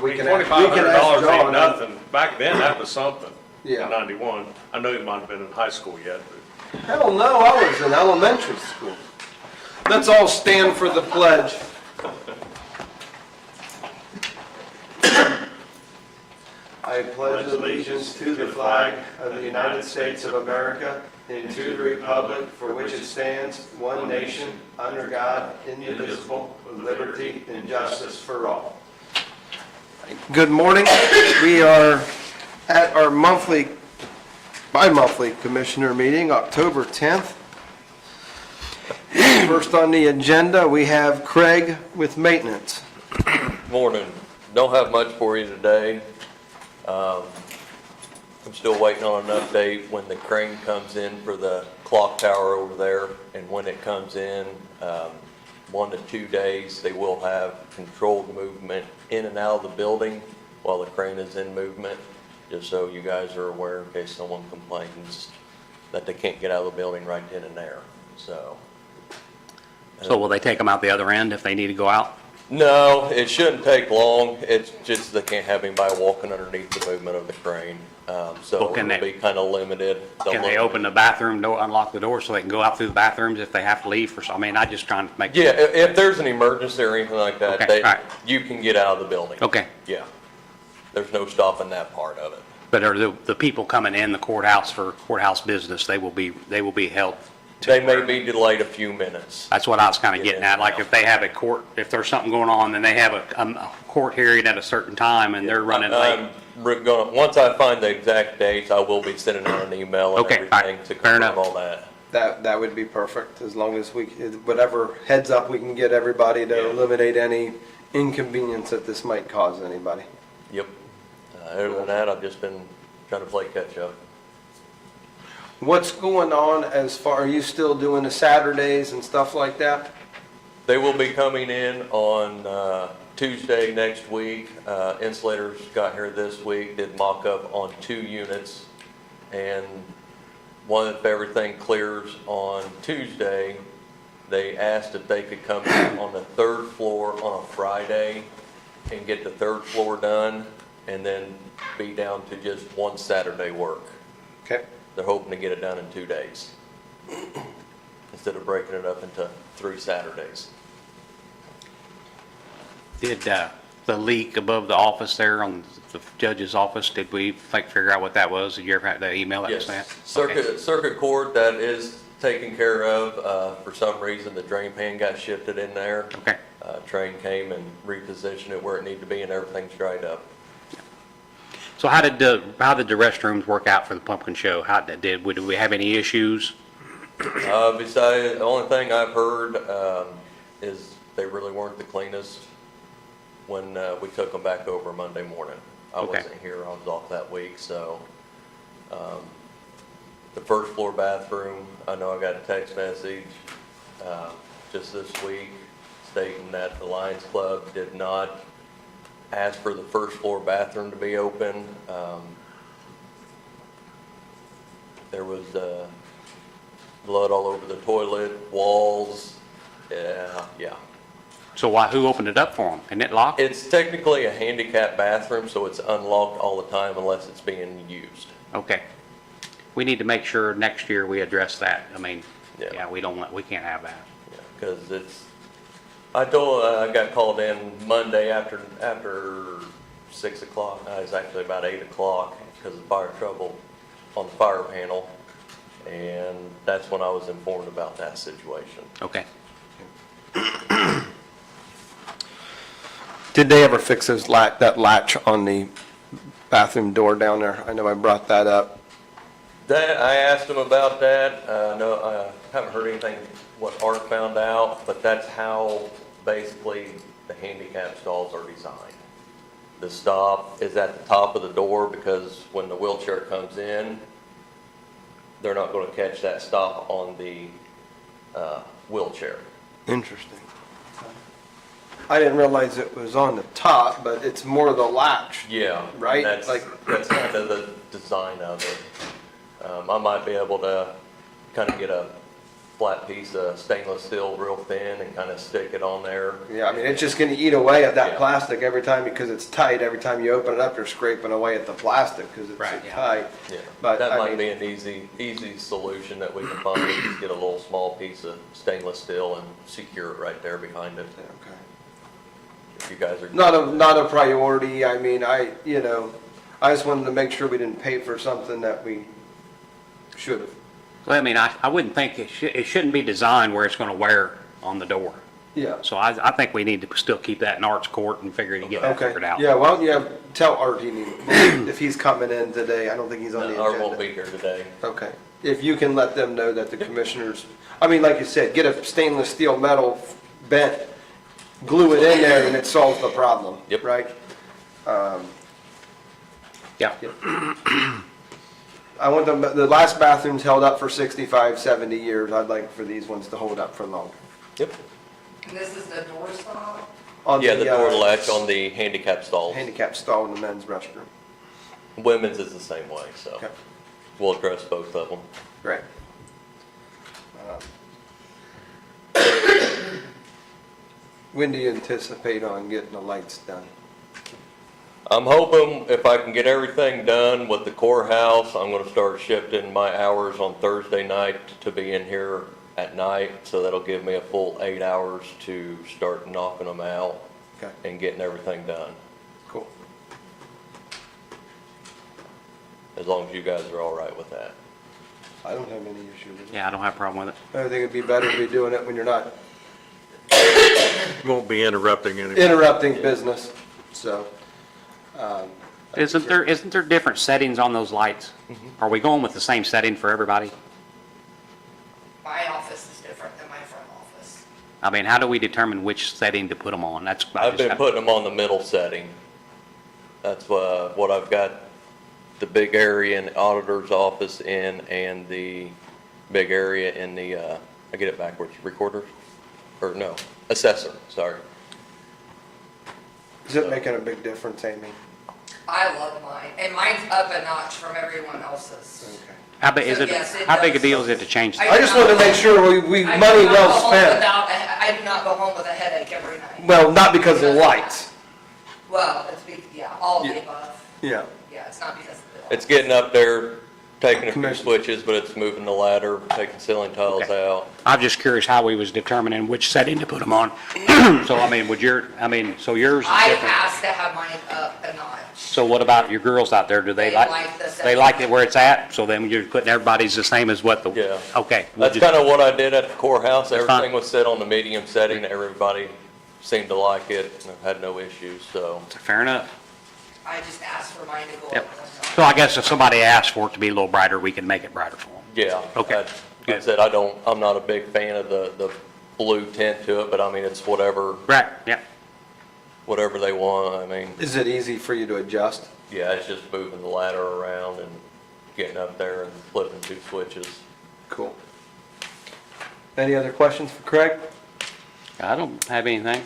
We can $2,500 John. ain't nothing. Back then, that was something. Yeah. In 91. I know you might have been in high school yet, but Hell no, I was in elementary school. Let's all stand for the pledge. I pledge allegiance to the flag of the United States of America and to the republic for which it stands, one nation, under God, indivisible, with liberty and justice for all. Good morning. We are at our bi-monthly commissioner meeting, October 10th. First on the agenda, we have Craig with maintenance. Morning. Don't have much for you today. I'm still waiting on an update when the crane comes in for the clock tower over there, and when it comes in, 1 to 2 days, they will have controlled movement in and out of the building while the crane is in movement, just so you guys are aware in case someone complains that they can't get out of the building right then and there. So will they take them out the other end if they need to go out? no, it shouldn't take long. It's just they can't have anybody walking underneath the movement of the crane. So Well, can it'll they- be kind of limited. Can they open the bathroom door, unlock the door so they can go out through the bathrooms if they have to leave for some? I mean, I'm just trying to make. Yeah, if there's an emergency or anything like that, Okay, all right. you can get out of the building. Okay, Yeah. There's no stopping that part of it. but are the people coming in the courthouse for courthouse business, they will be held? They may be delayed a few minutes. That's what I was kind of Yeah, getting at, like if they have a court, if there's something going on, then they have a court hearing at a certain time and they're running late. Once I find the exact dates, I will be sending out an email and Okay, all right, everything to fair confirm enough. all that. That would be perfect, as long as we, whatever heads up we can get everybody to Yeah. eliminate any inconvenience that this might cause anybody. Yep. Other than that, I've just been trying to play catch up. What's going on as far, are you still doing the Saturdays and stuff like that? They will be coming in on Tuesday next week. Insulators got here this week, did mock-up on 2 units. And if everything clears on Tuesday, they asked if they could come in on the 3rd floor on a Friday and get the 3rd floor done, and then be down to just 1 Saturday work. Okay. They're hoping to get it done in 2 days instead of breaking it up into 3 Saturdays. Did the leak above the office there on the judge's office, did we figure out what that was? Did you ever have that email that was Yes, sent? circuit court, that is taken care of. For some reason, the drain pan got shifted in there. Okay. Train came and repositioned it where it needed to be, and everything's dried up. So how did the restrooms work out for the pumpkin show? Did we have any issues? Besides, the only thing I've heard is they really weren't the cleanest when we took them back over Monday morning. I Okay. wasn't here, I was off that week, so. The 1st floor bathroom, I know I got a text message just this week stating that the Lions Club did not ask for the 1st floor bathroom to be open. There was blood all over the toilet, walls. Yeah. So who opened it up for them? Isn't it locked? It's technically a handicap bathroom, so it's unlocked all the time unless it's being used. Okay. We need to make sure next year we address that. I mean, Yeah. yeah, we can't have that. Because I got called in Monday after 6 o'clock. It was actually about 8 o'clock because of fire trouble on the fire panel. And that's when I was informed about that situation. Okay. Did they ever fix that latch on the bathroom door down there? I know I brought that up. I asked them about that. No, I haven't heard anything what Art found out, but that's how basically the handicap stalls are designed. The stop is at the top of the door because when the wheelchair comes in, they're not going to catch that stop on the wheelchair. Interesting. I didn't realize it was on the top, but it's more the latch. Yeah, Right? That's kind of the design of it. I might be able to kind of get a flat piece of stainless steel real thin and kind of stick it on there. Yeah, I mean, it's just gonna eat away at that Yeah. plastic every time because it's tight. Every time you open it up, you're scraping away at the plastic because it's Right, so yeah. tight. Yeah, But, that I might mean- be an easy solution that we can find, is get a little small piece of stainless steel and secure it right there behind it. Yeah, okay. If you guys are. Not a priority. I mean, I just wanted to make sure we didn't pay for something that we should have. Well, I mean, I wouldn't think it shouldn't be designed where it's going to wear on the door. Yeah. So I think we need to still keep that in Art's court and get that Okay. figured out. Yeah, why don't you tell Art if he's coming in today. I don't think he's on the Art agenda. won't be here today. Okay. If you can let them know that the commissioners, I mean, like you said, get a stainless steel metal bent, glue it in there and it solves the problem. Yep. Right? Yeah. I want the last bathrooms held up for 65, 70 years. I'd like for these ones to hold up for longer. Yep. And this is the door stop? On Yeah, the door latch on the handicap stalls. handicap stall in the men's restroom. Women's is the same way, so Okay. we'll address both of them. Great. When do you anticipate on getting the lights done? I'm hoping if I can get everything done with the courthouse, I'm gonna start shifting my hours on Thursday night to be in here at night, so that'll give me a full 8 hours to start knocking them out Okay, and getting everything done, cool. as long as you guys are all right with that. I don't have any issue with it. Yeah, I don't have a problem with it. I think it'd be better to be doing it when you're not Won't be interrupting anyone. interrupting business, so. Isn't there different settings on those lights? Are we going with the same setting for everybody? My office is different than my front office. I mean, how do we determine which setting to put them on? I've been putting them on the middle setting. That's what I've got the big area in the auditor's office in, and the big area in the, I get it backwards, recorder? Or no, assessor, sorry. Is it making a big difference, Amy? I love mine, and mine's up a notch from everyone else's. Okay. How big is So it, yes, it how big a does. deal is it to change? I just wanted to make sure we I do money not well go home spent. I do not go home with a headache every night. Well, not because of the lights. Well, yeah, all of the Yeah. above. Yeah. Yeah, it's not because of the lights. It's getting up there, taking a few Commission. switches, but it's moving the ladder, taking ceiling tiles Okay. out. I'm just curious how we was determining which setting to put them on. So I mean, so yours is I different. asked to have mine up a notch. So what about your girls out there? Do they They like, like the they setting. like it where it's at? So then you're putting everybody's the same as what the? Yeah. Okay. we'll That's just- kind of what I did at the courthouse. That's fine. Everything was set on the medium setting. Everybody seemed to like it, and I've had no issues, so. Fair enough. I just asked for mine to go Yep. up one notch. So I guess if somebody asks for it to be a little brighter, we can make it brighter for them. Yeah. Okay, Like I good. said, I'm not a big fan of the blue tint to it, but I mean, it's whatever Right, yeah. they want. I mean, Is it easy for you to adjust? yeah, it's just moving the ladder around and getting up there and flipping two switches. Cool. Any other questions for Craig? I don't have anything.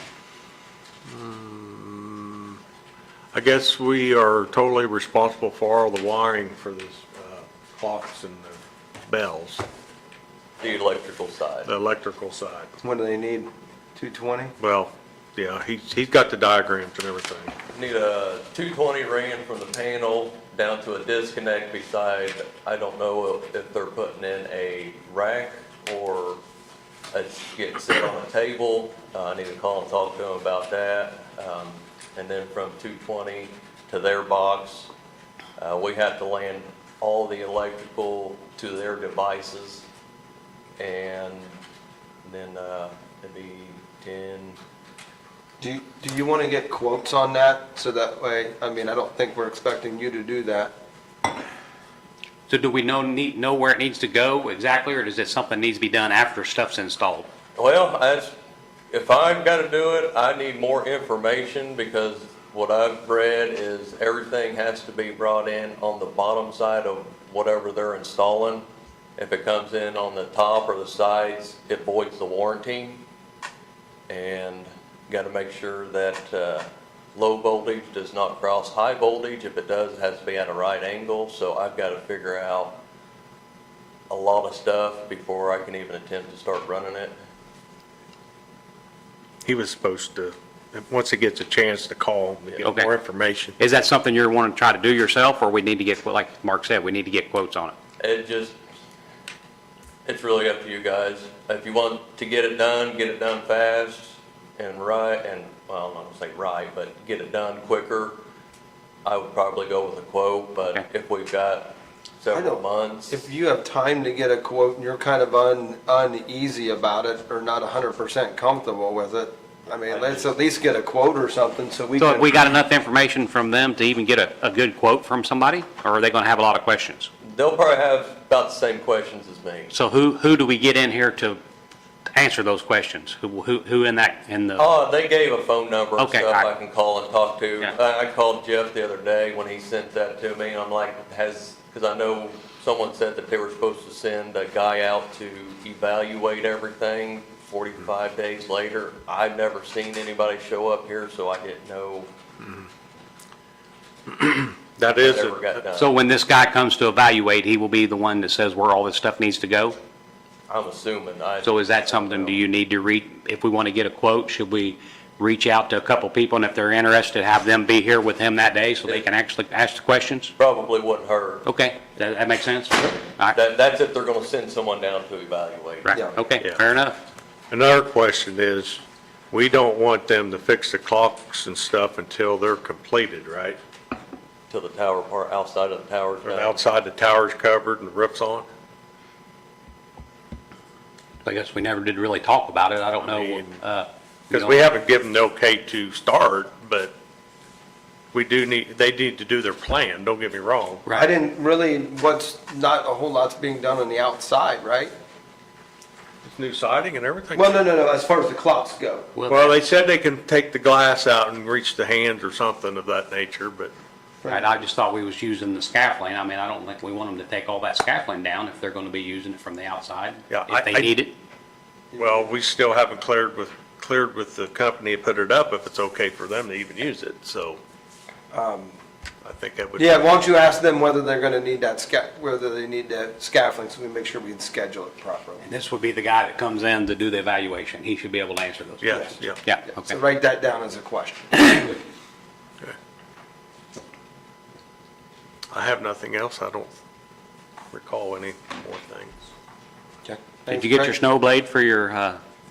I guess we are totally responsible for all the wiring for this clocks and the bells, The electrical side. the electrical side. What do they need? 220? Well, yeah, he's got the diagrams and everything. Need a 220 ran from the panel down to a disconnect beside, I don't know if they're putting in a rack or it's getting set on a table. I need to call and talk to them about that. And then from 220 to their box, we have to land all the electrical to their devices. And then it'd be 10, Do you want to get quotes on that? So that way, I mean, I don't think we're expecting you to do that. So do we know where it needs to go exactly, or does it something needs to be done after stuff's installed? Well, if I've got to do it, I need more information because what I've read is everything has to be brought in on the bottom side of whatever they're installing. If it comes in on the top or the sides, it voids the warranty. And got to make sure that low voltage does not cross high voltage. If it does, it has to be at a right angle. So I've got to figure out a a lot of stuff before I can even attempt to start running it. He was supposed to, once he gets a chance to call and get Okay. more information. Is that something you're wanting to try to do yourself, or we need to get, like Mark said, we need to get quotes on it? It's really up to you guys. If you want to get it done fast and right, and, well, I'm not gonna say right, but get it done quicker, I would probably go with a quote, but Okay. if we've got I several don't- months, If you have time to get a quote and you're kind of uneasy about it or not 100% comfortable with it, I mean, let's at least get a quote or something so we So have can. we got enough information from them to even get a good quote from somebody, or are they going to have a lot of questions? they'll probably have about the same questions as me. So who do we get in here to answer those questions? Who in the, Oh, they gave a phone number and Okay, stuff all right. I can call and talk to. Yeah. I called Jeff the other day when he sent that to me, and I'm like, because I know someone said that they were supposed to send a guy out to evaluate everything 45 days later. I've never seen anybody show up here, so I didn't know That that is, ever got done. so when this guy comes to evaluate, he will be the one that says where all this stuff needs to go? I'm assuming. So is that something, do you need to read, if we want to get a quote, should we reach out to a couple people, and if they're interested, have them be here with him that day so they can actually ask the questions? Probably wouldn't hurt. Okay, that makes sense? All right, That's if they're gonna send someone down to evaluate. right, Yeah. okay, Yeah. fair enough. another question is, we don't want them to fix the clocks and stuff until they're completed, right? Till the tower part, outside of the tower's Or done. outside the tower's covered and the roof's on? I guess we never did really talk about it, I don't know. mean, you Because know, we haven't given the okay to start, but we do need, they need to do their plan, don't get me wrong. I Right, didn't really, not a whole lot's being done on the outside, right? It's new siding and everything. Well, no, as far as the clocks go. Well, they said they can take the glass out and reach the hands or something of that nature, but right, I just thought we was using the scaffolding, I mean, I don't think we want them to take all that scaffolding down if they're gonna be using it from the outside, Yeah, if they need it. well, we still haven't cleared with the company that put it up if it's okay for them to even use it, so. I think that would. Yeah, why don't you ask them whether they're gonna need whether they need that scaffolding, so we make sure we can schedule it properly. And this would be the guy that comes in to do the evaluation, he should be able to answer those Yes, questions. yeah. Yeah, So okay. write that down as a question. Okay. I have nothing else. I don't recall any more things. Did you get your snow blade for your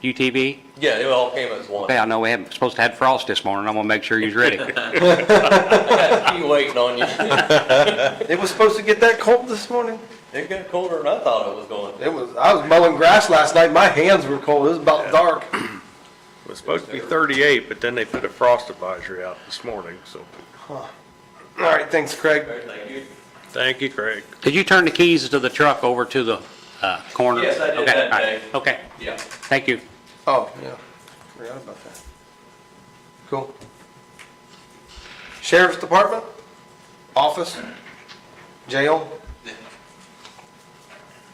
UTV? Yeah, it all came as one. Okay, I know we haven't, supposed to have frost this morning, I'm gonna make sure he's ready. I got a few waiting on you. It was supposed to get that cold this morning? It got colder than I thought it was going to. I was mowing grass last night, my hands were cold, it was about dark. It was supposed to be 38, but then they put a frost advisory out this morning, so. All right, thanks, Craig. Thank you. Thank you, Craig. Did you turn the keys to the truck over to the corner? Yes, I did Okay, that all right. day. Okay, Yeah. thank you. Oh, yeah, forgot about that. Cool. Sheriff's Department, office, jail.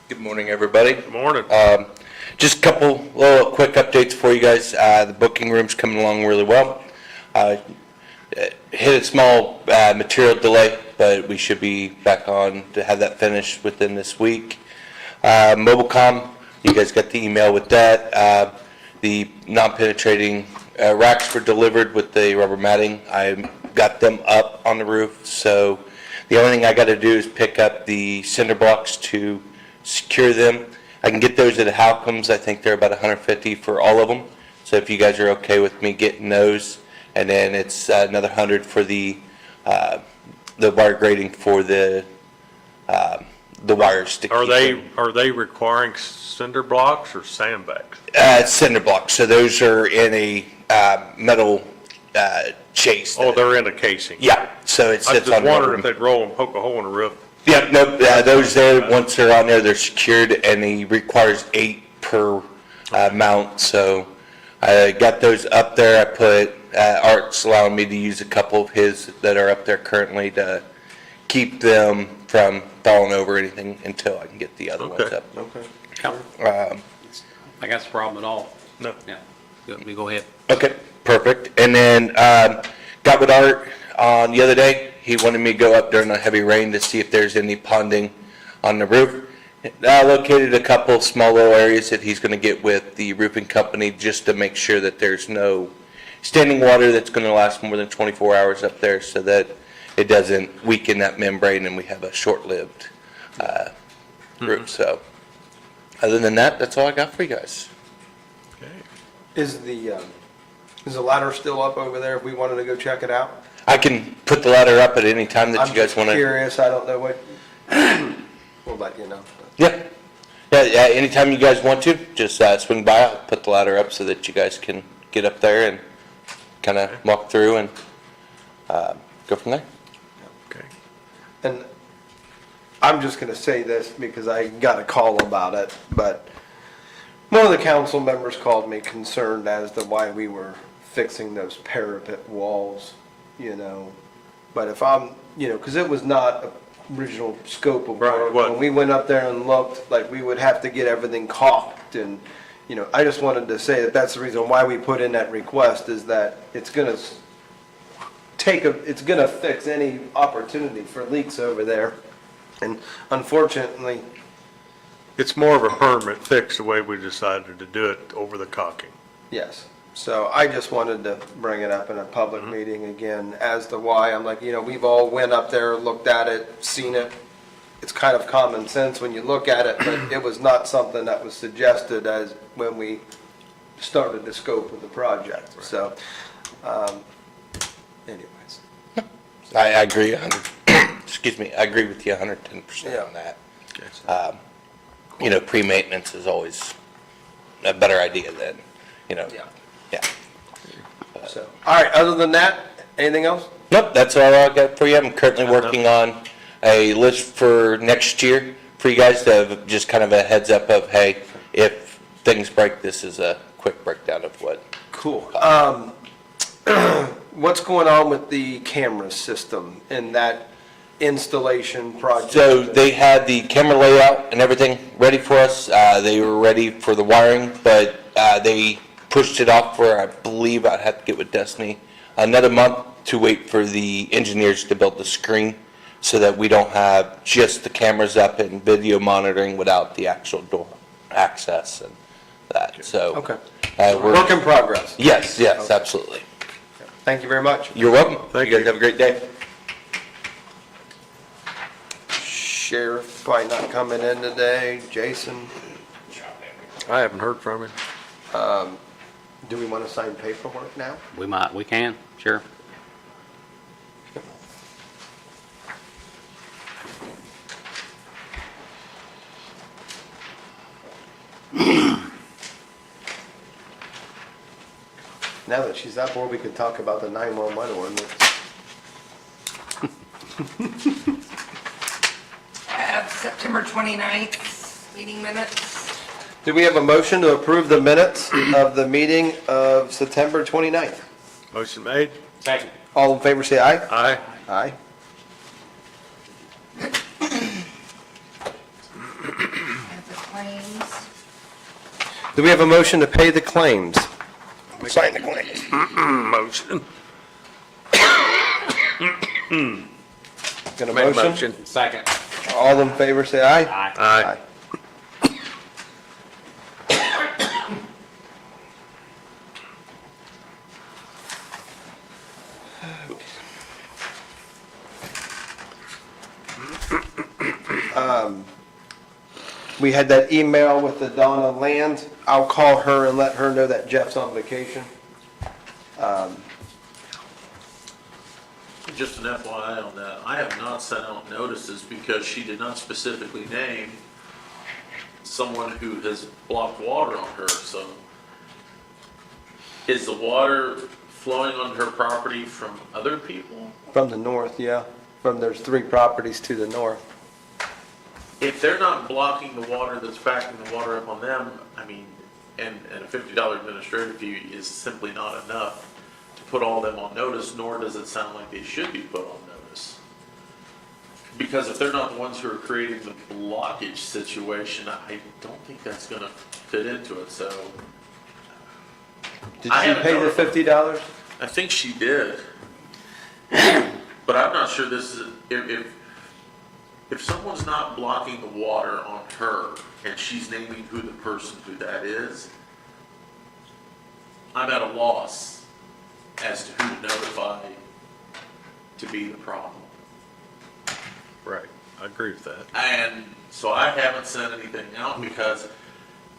Good morning, everybody. Good morning. Just a couple little quick updates for you guys. The booking room's coming along really well. Hit a small material delay, but we should be back on to have that finished within this week. Mobilecom, you guys got the email with that. The non-penetrating racks were delivered with the rubber matting. I got them up on the roof, so the only thing I got to do is pick up the cinder blocks to secure them. I can get those at Halcom's. I think they're about $150 for all of them. So if you guys are okay with me getting those, and then it's another $100 for the wire grating for the wires to keep them. Are they requiring cinder blocks or sandbags? Cinder blocks. So those are in a metal chase. Oh, they're in a casing? Yeah. So it I was sits just on wondering rubber. if they'd roll and poke a hole in the roof. Yeah, no, those there, once they're on there, they're secured, and he requires 8 per mount, so I got those up there. I put, Art's allowing me to use a couple of his that are up there currently to keep them from falling over or anything until I can get the other ones Okay. up. Yeah, I got the problem at all. No. Yeah, go ahead. Okay, perfect. And then, got with Art on the other day. He wanted me to go up during a heavy rain to see if there's any ponding on the roof. Located a couple small little areas that he's gonna get with the roofing company just to make sure that there's no standing water that's gonna last more than 24 hours up there so that it doesn't weaken that membrane and we have a short-lived roof. So, other than that, that's all I got for you guys. Okay. Is the ladder still up over there if we wanted to go check it out? I can put the ladder up at any time that I'm you guys just wanna. curious, I don't know what, we'll let you know. Yeah. Yeah, anytime you guys want to, just swing by, I'll put the ladder up so that you guys can get up there and kind of walk through and go from there. Okay. And I'm just gonna say this because I got a call about it, but one of the council members called me concerned as to why we were fixing those parapet walls, you know. But if I'm, you know, because it was not a original scope of Right, work. what? When we went up there and looked, like, we would have to get everything caulked and, you know, I just wanted to say that that's the reason why we put in that request, is that it's gonna it's gonna fix any opportunity for leaks over there. And unfortunately, It's more of a permanent fix the way we decided to do it over the caulking. yes. So I just wanted to bring it up in a public meeting again as to why. I'm like, you know, we've all went up there, looked at it, seen it. It's kind of common sense when you look at it, but it was not something that was suggested as when we started the scope of the project. So, anyways. I agree 100, excuse me, I agree with you 110% on that. You know, pre-maintenance is always a better idea than, you know. Yeah. Yeah. So, all right, other than that, anything else? Nope, that's all I got for you. I'm currently working on a list for next year for you guys to have just kind of a heads up of, hey, if things break, this is a quick breakdown of what. Cool. What's going on with the camera system in that installation project? So they had the camera layout and everything ready for us. They were ready for the wiring, but they pushed it off for, I believe, I'd have to get with Destiny, another month to wait for the engineers to build the screen so that we don't have just the cameras up and video monitoring without the actual door access and that. So. Okay. We're. Work in progress. Yes, absolutely. Thank you very much. You're welcome. Thank You guys you. have a great day. Sheriff probably not coming in today. Jason, I haven't heard from him. do we want to sign paperwork now? We can, sure. Now that she's up, or we could talk about the 911 ordinance. September 29th, meeting minutes. Do we have a motion to approve the minutes of the meeting of September 29th? Motion made? Second. All in favor, say aye. Aye. Aye. And the claims. Do we have a motion to pay the claims? Sign the claims. Motion. Got a Make a motion? motion. Second. All in favor, say aye. Aye. Aye. We had that email with the Donna Land. I'll call her and let her know that Jeff's on vacation. Just an FYI on that, I have not sent out notices because she did not specifically name someone who has blocked water on her, so. Is the water flowing on her property from other people? From the north, yeah. There's 3 properties to the north. If they're not blocking the water that's backing the water up on them, I mean, and a $50 administrative fee is simply not enough to put all them on notice, nor does it sound like they should be put on notice. Because if they're not the ones who are creating the blockage situation, I don't think that's gonna fit into it, so. Did I she haven't pay the notified. $50? I think she did. But I'm not sure this is, if if someone's not blocking the water on her and she's naming who the person who that is, I'm at a loss as to who to notify to be the problem. Right, I agree with that. And so I haven't sent anything out because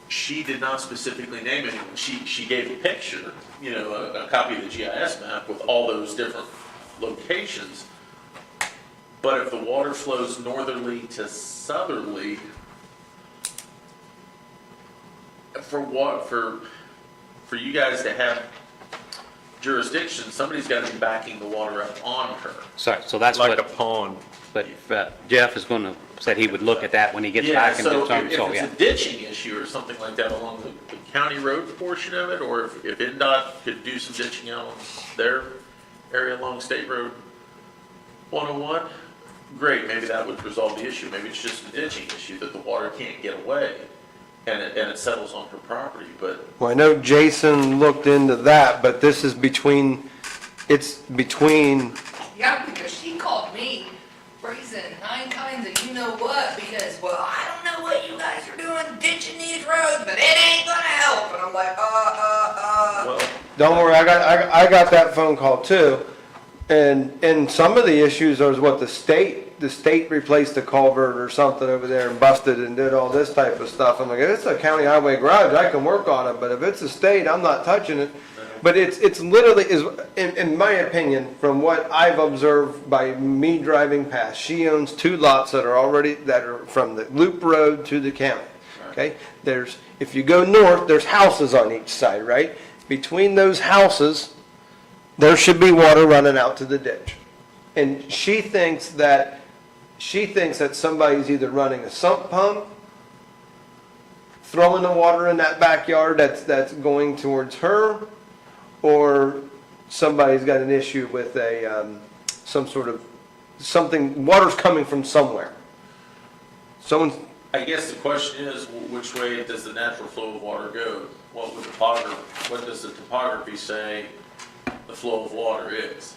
she did not specifically name anyone. She gave a picture, you know, a copy of the GIS map with all those different locations. But if the water flows northerly to southerly, for you guys to have jurisdiction, somebody's got to be backing the water up on her. So that's Like a what, pond. but Jeff is going to, said he would look at that when he gets Yeah, back and do so something, if so, it's yeah. a ditching issue or something like that along the county road portion of it, or if NDOT could do some ditching out on their area along State Road 101, great, maybe that would resolve the issue. Maybe it's just a ditching issue that the water can't get away and it settles on her property, but Well, I know Jason looked into that, but this is it's between, Yeah, because she called me raising 9 kinds of you know what, because, well, I don't know what you guys are doing ditching these roads, but it ain't gonna help. And I'm like, well, don't worry, I got that phone call too. And some of the issues are what the state replaced a culvert or something over there and busted and did all this type of stuff. I'm like, if it's a county highway garage, I can work on it, but if it's a state, I'm not touching it. But it's literally, in my opinion, from what I've observed by me driving past, she owns 2 lots that are from the loop road to the county. Okay? If you go north, there's houses on each side, right? Between those houses, there should be water running out to the ditch. And she thinks that somebody's either running a sump pump, throwing the water in that backyard that's going towards her, or somebody's got an issue with water's coming from somewhere. Someone's, I guess the question is, which way does the natural flow of water go? What does the topography say the flow of water is?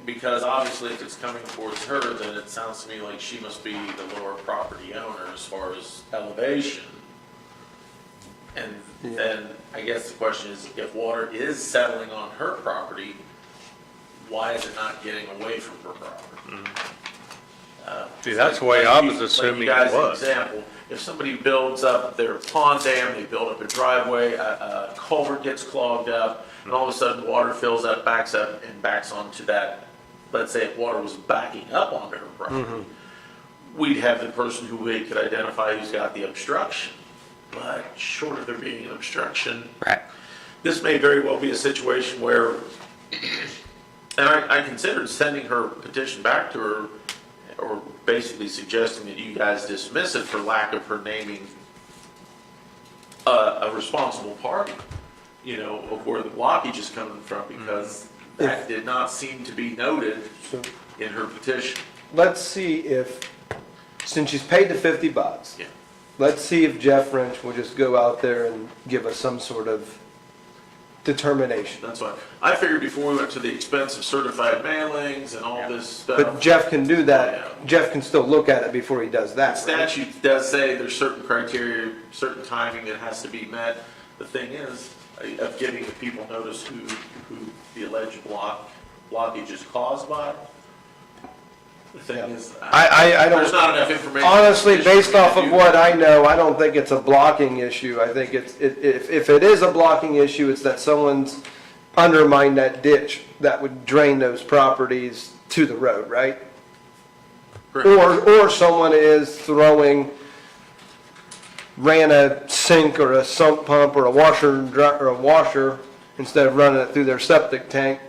Because obviously if it's coming towards her, then it sounds to me like she must be the lower property owner as far as elevation. And then I guess the question is, if water is settling on her property, why is it not getting away from her property? See, that's the way I was Like assuming you guys' it was. example, if somebody builds up their pond dam, they build up a driveway, a culvert gets clogged up, and all of a sudden water fills up and backs onto that, let's say if water was backing up onto her property, we'd have the person who we could identify who's got the obstruction. But short of there being an obstruction, Right. this may very well be a situation where, and I considered sending her petition back to her, or basically suggesting that you guys dismiss it for lack of her naming a responsible party, you know, of where the blockage is coming from, because that did not seem to be noted in her petition. let's see since she's paid the $50, Yeah. let's see if Jeff Wrench will just go out there and give us some sort of determination. That's why, I figured before we went to the expense of certified mailings and all this stuff. But Jeff can do Yeah. that. Jeff can still look at it before he does that. The right? statute does say there's certain criteria, certain timing that has to be met. The thing is, of giving the people notice who the alleged blockage is caused by. The thing Yeah. is, I don't. there's not enough information. Honestly, based off of to what I know, I don't think it's a blocking issue. I think if it is a blocking issue, it's that someone's undermined that ditch that would drain those properties to the road, right? Or someone is ran a sink or a sump pump or a washer instead of running it through their septic tank,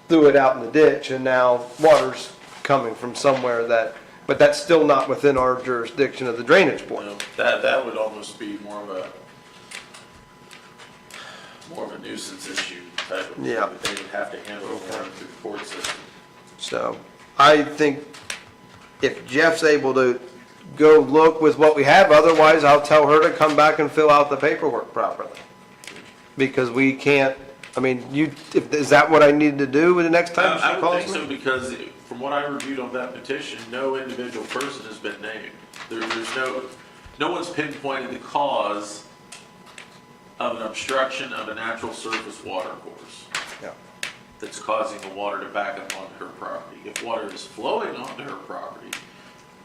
threw it out in the ditch, and now water's coming from somewhere but that's still not within our jurisdiction of the drainage board. You know, that would almost be more of a nuisance issue type of thing Yeah. that they would have to handle through the court system. So I think if Jeff's able to go look with what we have, otherwise I'll tell her to come back and fill out the paperwork properly. Because we can't I mean, is that what I need to do with the next time I she would think calls so, me? because from what I reviewed on that petition, no individual person has been named. There's no one's pinpointed the cause of an obstruction of a natural surface water course Yeah. that's causing the water to back up onto her property. If water is flowing onto her property,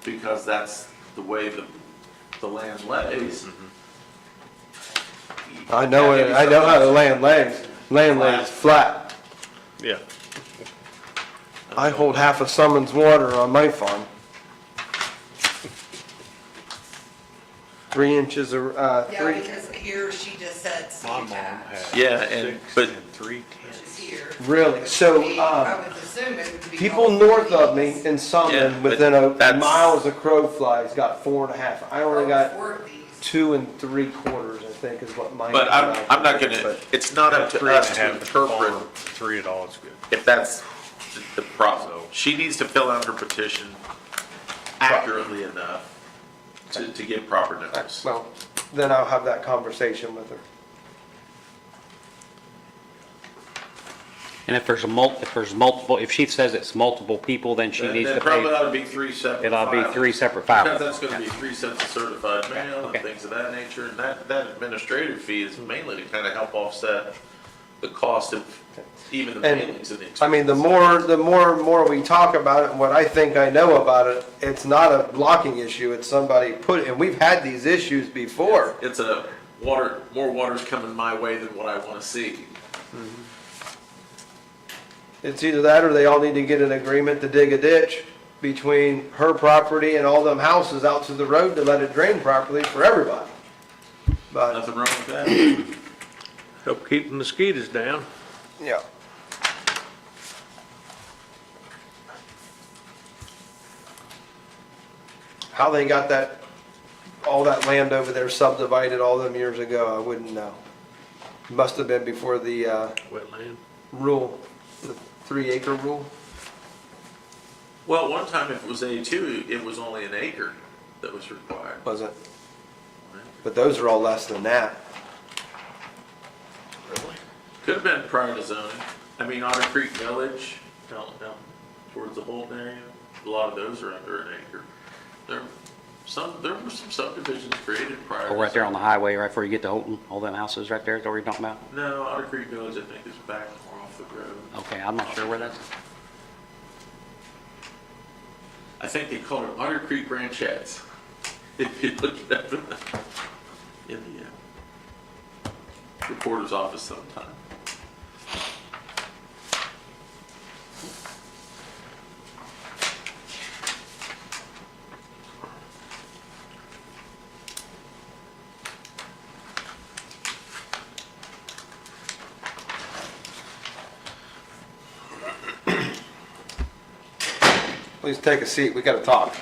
because that's the way the land lays. I know how the land lays. Land lays flat. Yeah. I hold half of Summons water on my farm. 3 inches of, Yeah, 3, because here she just said My mom C-patch, had. Yeah, and, but 3 which is here. really? So, I would assume it would be. people all north of three. me in Yeah, Summon, but within a that's- mile as a crow flies, got 4.5. I only got Four of these. 2 3/4, I think, is what mine. But is. I'm not gonna, But- it's not up to us to interpret 3 at all is good. if that's the problem. She needs to fill out her petition accurately enough to give proper notice. Well, then I'll have that conversation with her. And if there's multiple, if she says it's multiple people, then she needs Then to probably pay, ought to be 3 separate it ought to be filings. 3 separate Because filings. that's gonna be 3 sets of certified mail and Okay. things of that nature, and that administrative fee is mainly to kind of help offset the cost of even the And, mailings and the expenses. I mean, the more we talk about it, and what I think I know about it, it's not a blocking issue, it's somebody and we've had these issues before. It's more water's coming my way than what I wanna see. It's either that or they all need to get an agreement to dig a ditch between her property and all them houses out to the road to let it drain properly for everybody. But, Nothing wrong with that. Help keep the mosquitoes down. yeah. How they got all that land over there subdivided all them years ago, I wouldn't know. Must have been before the Wetland. rule, the 3-acre rule. Well, one time if it was A2, it was only an acre that was required. Was it? But those are all less than that. Really? Could have been prior to zoning. I mean, Otter Creek Village, down towards the Holton area, a lot of those are under an acre. There were some subdivisions created prior. Or right there on the highway, right before you get to Holton, all them houses right there, is that what you're talking about? No, Otter Creek Village, I think, is back more off the road. Okay, I'm not sure where that's. I think they call it Otter Creek Ranchettes. If you look it up in the reporter's office sometime. Please take a seat, we gotta talk.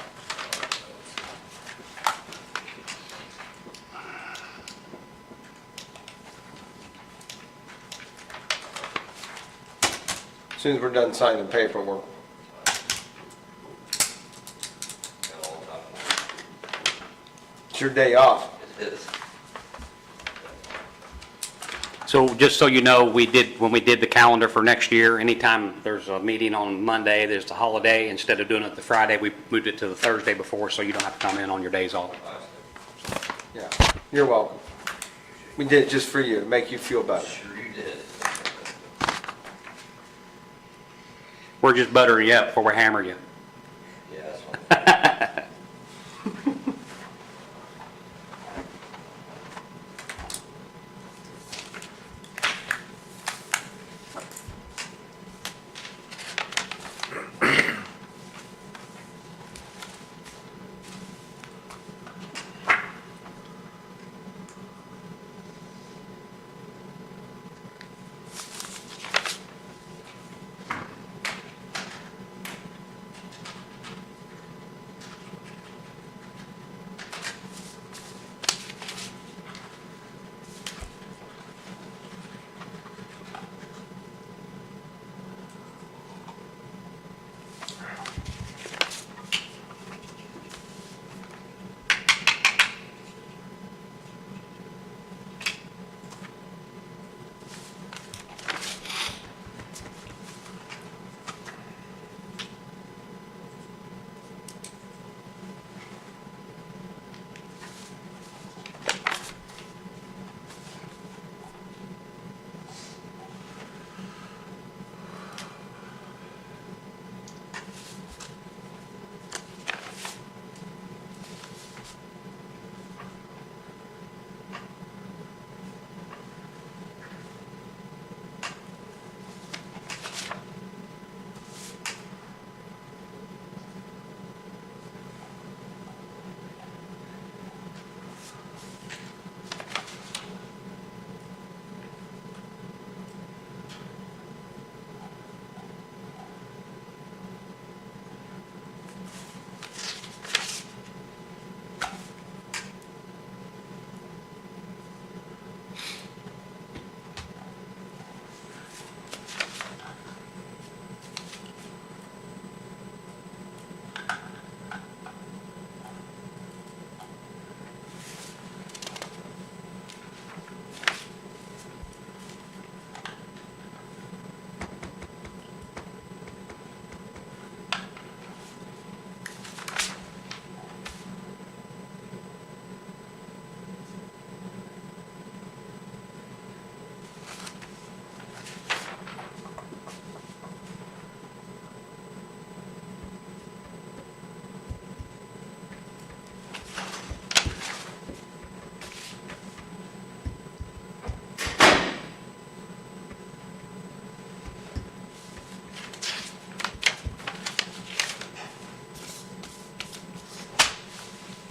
As soon as we're done signing paperwork. It's your day off. So just so you know, when we did the calendar for next year, anytime there's a meeting on Monday, there's a holiday, instead of doing it the Friday, we moved it to the Thursday before, so you don't have to come in on your days off. Yeah, you're welcome. We did it just for you, to make you feel better. We're just buttering you up before we hammer you.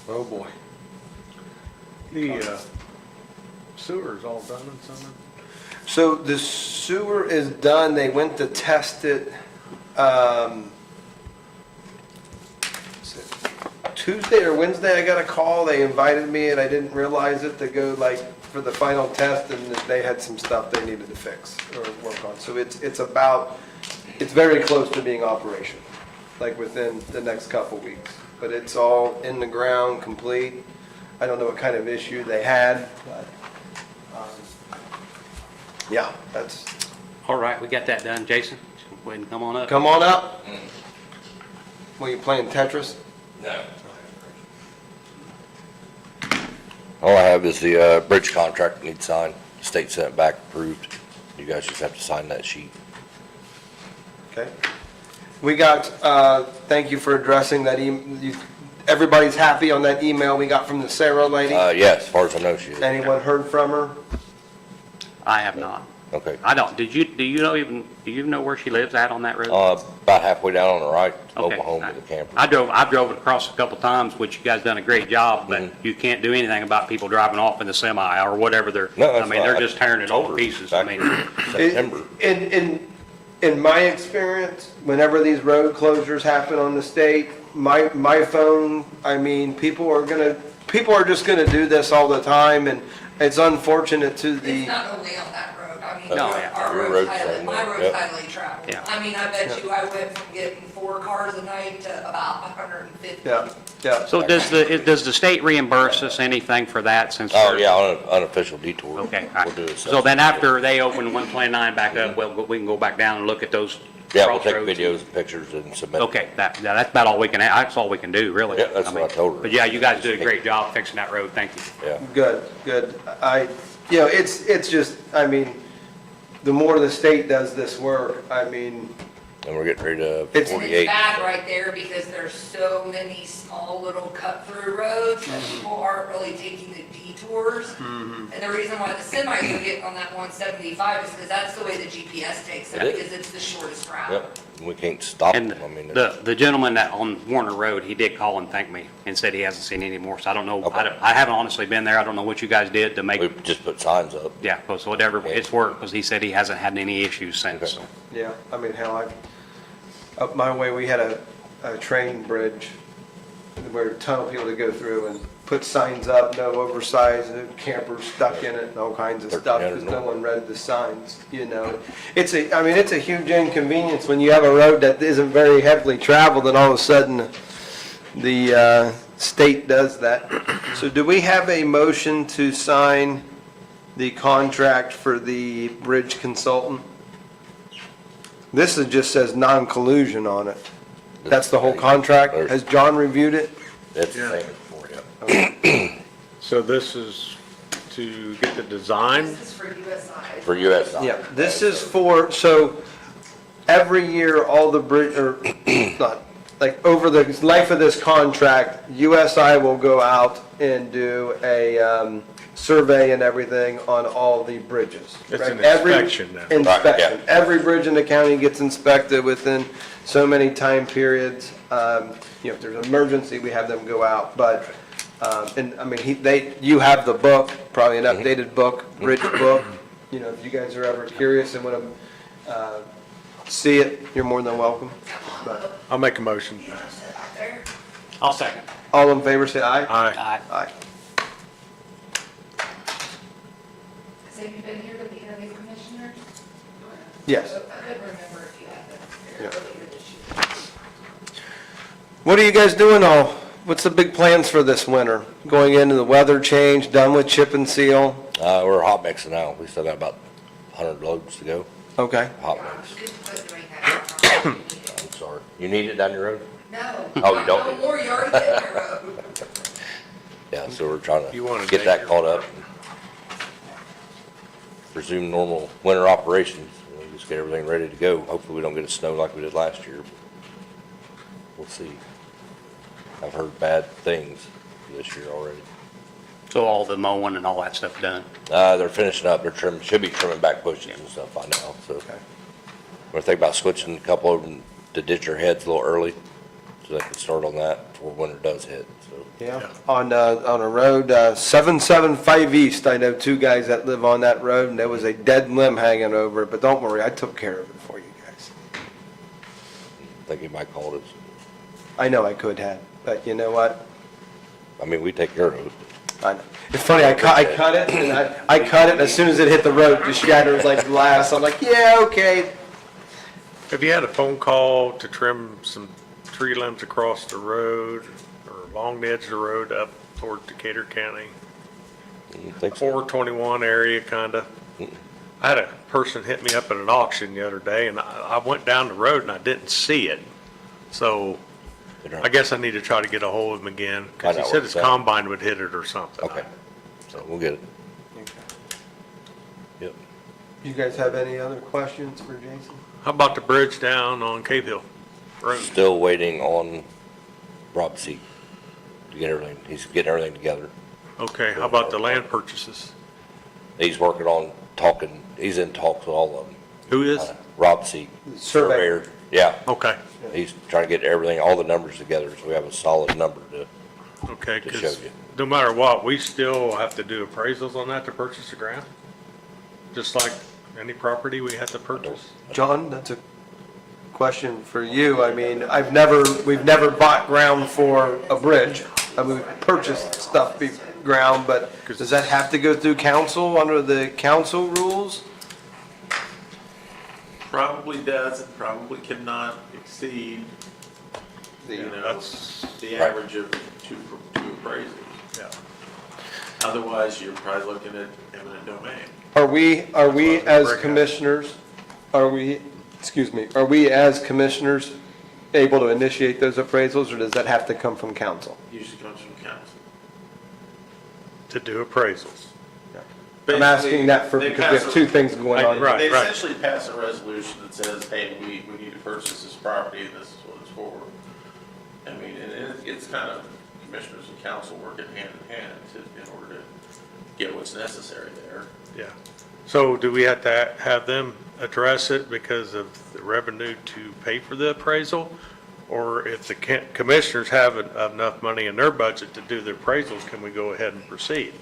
Oh, boy. The sewer's all done and something? So the sewer is done, they went to test it, Tuesday or Wednesday, I got a call, they invited me and I didn't realize it to go like for the final test and that they had some stuff they needed to fix or work on. So it's very close to being operational, like within the next couple weeks. But it's all in the ground, complete. I don't know what kind of issue they had, but, yeah, that's, All right, we got that done. Jason, go ahead and come on up. come on up. Were you playing Tetris? No. All I have is the bridge contract that needs signed. State sent it back, approved. You guys just have to sign that sheet. Okay. We got, thank you for addressing that everybody's happy on that email we got from the Sarah lady? Yeah, as far as I know, she is. Anyone heard from her? I have not. Okay. I don't. Do you know where she lives at on that road? About halfway down on the right, Okay. mobile home with a camper. I've drove it across a couple times, which you guys done a great job, but Mhm. you can't do anything about people driving off in the semi or whatever they're, No, I that's mean, fine. they're just tearing it all to Told her pieces. I back mean, in September. In my experience, whenever these road closures happen on the state, my phone, I mean, people are just gonna do this all the time, and it's unfortunate to It's the, not only on that road, I mean, No, yeah. our Your road's road's highly, same my way, road's yep. highly traveled. Yeah. I mean, I bet you I went from getting 4 cars a night to about 150. yeah, yeah. so does the state reimburse us anything for that since? Oh, we're- yeah, on an unofficial detour. Okay, all We'll do right. it. So then after they open 129 back up, we can go back down and look at those Yeah, we'll take crossroads. videos and pictures and submit. Okay, that's about all we can, that's all we can do, really. Yeah, that's what I told her. But yeah, you guys did a great job fixing that road, thank you. Yeah. Good, good. It's just, I mean, the more the state does this work, I mean, And we're getting ready to It's- And it's 48. bad right there because there's so many small little cut-through roads that people aren't really taking the detours. And the reason why the semis are getting on that 175 is because that's the way the GPS takes them, It is. because it's the shortest route. Yep, we can't stop And them. I mean, it's- the gentleman that on Warner Road, he did call and thank me and said he hasn't seen any more, so I don't know, Okay. I haven't honestly been there, I don't know what you guys did to make, we just put signs up. yeah, so whatever, it's worked, because he said he hasn't had any issues since, Okay. so. yeah, I mean, hell, up my way, we had a train bridge where a ton of people to go through and put signs up, no oversized, campers stuck in it and all kinds of stuff because no one read the signs, you know. It's a huge inconvenience when you have a road that isn't very heavily traveled and all of a sudden the state does that. So do we have a motion to sign the contract for the bridge consultant? This just says non-collusion on it. That's the whole contract? Has John reviewed it? That's the same as before, yeah. So this is to get the design? This is for USI. For US. Yeah, this is for, so every year, all the bridge, or not, like over the life of this contract, USI will go out and do a survey and everything on all the bridges. It's right? an Every inspection then. Inspection. Right, yeah. Every bridge in the county gets inspected within so many time periods. If there's an emergency, we have them go out, but, and, I mean, you have the book, probably an updated book, bridge book. You know, if you guys are ever curious and want to see it, you're more than welcome. But I'll make a motion. You want to sit out there? I'll second. all in favor, say aye. Aye. Aye. Have you been here to the county commissioners? Yes. I couldn't remember if you had been here Yeah. earlier this year. What are you guys doing all? What's the big plans for this winter? Going into the weather change, done with chip and seal? We're hot mixing now. We still got about 100 loads to go. Okay. Hot You mix. couldn't put doing that. I'm sorry. You need it down your road? No. Oh, you don't? No more, you already hit my road. Yeah, so we're trying You wanna to get make that your- caught up. Resume normal winter operations. Just get everything ready to go. Hopefully we don't get a snow like we did last year. We'll see. I've heard bad things this year already. So all the mowing and all that stuff done? They're finishing up. Should be trimming back bushes and stuff by now, so. We're thinking about switching a couple of them to ditch their heads a little early, so they can start on that before winter does hit, so. Yeah, on a road, 775 East, I know two guys that live on that road, and there was a dead limb hanging over it, but don't worry, I took care of it for you guys. I think he might call it, I know I could have, but you know what? I mean, we take care of it. I know. It's funny, I cut it, and I cut it, and as soon as it hit the road, it just shattered like glass. I'm like, yeah, okay. Have you had a phone call to trim some tree limbs across the road or along the edge of the road up toward Decatur County? I think so. 421 area, kinda. I had a person hit me up at an auction the other day, and I went down the road and I didn't see it. So I guess I need to try to get a hold of him again, because he Find out said where his it's at. combine would hit it or something. Okay, so we'll get it. Yep. You guys have any other questions for Jason? How about the bridge down on Cave Hill Road? Still waiting on Rob C. to get everything, he's getting everything together. Okay, how about the land purchases? He's working on talking, he's in talks with all of them. Who is? Rob C. Surveyor. Yeah, Okay, he's trying to get everything, all the numbers together, so we have a solid number to, okay, To show because you. no matter what, we still have to do appraisals on that to purchase the ground? Just like any property we have to purchase? John, that's a question for you. I mean, we've never bought ground for a bridge. I mean, we've purchased stuff, ground, but does that have to go through council under the council rules? Probably does, and probably cannot exceed, you know, That's, the Right. average of two appraisals. yeah. Otherwise, you're probably looking at eminent domain. Are we as commissioners, are we as commissioners able to initiate those appraisals, or does that have to come from council? Usually comes from council. To do appraisals. I'm asking that for, because we have two things going on. Right. They essentially pass a resolution that says, hey, we need to purchase this property, and this is what it's for. I mean, and it's kind of commissioners and council working hand in hand in order to get what's necessary there. Yeah. So do we have to have them address it because of the revenue to pay for the appraisal? Or if the commissioners have enough money in their budget to do the appraisals, can we go ahead and proceed?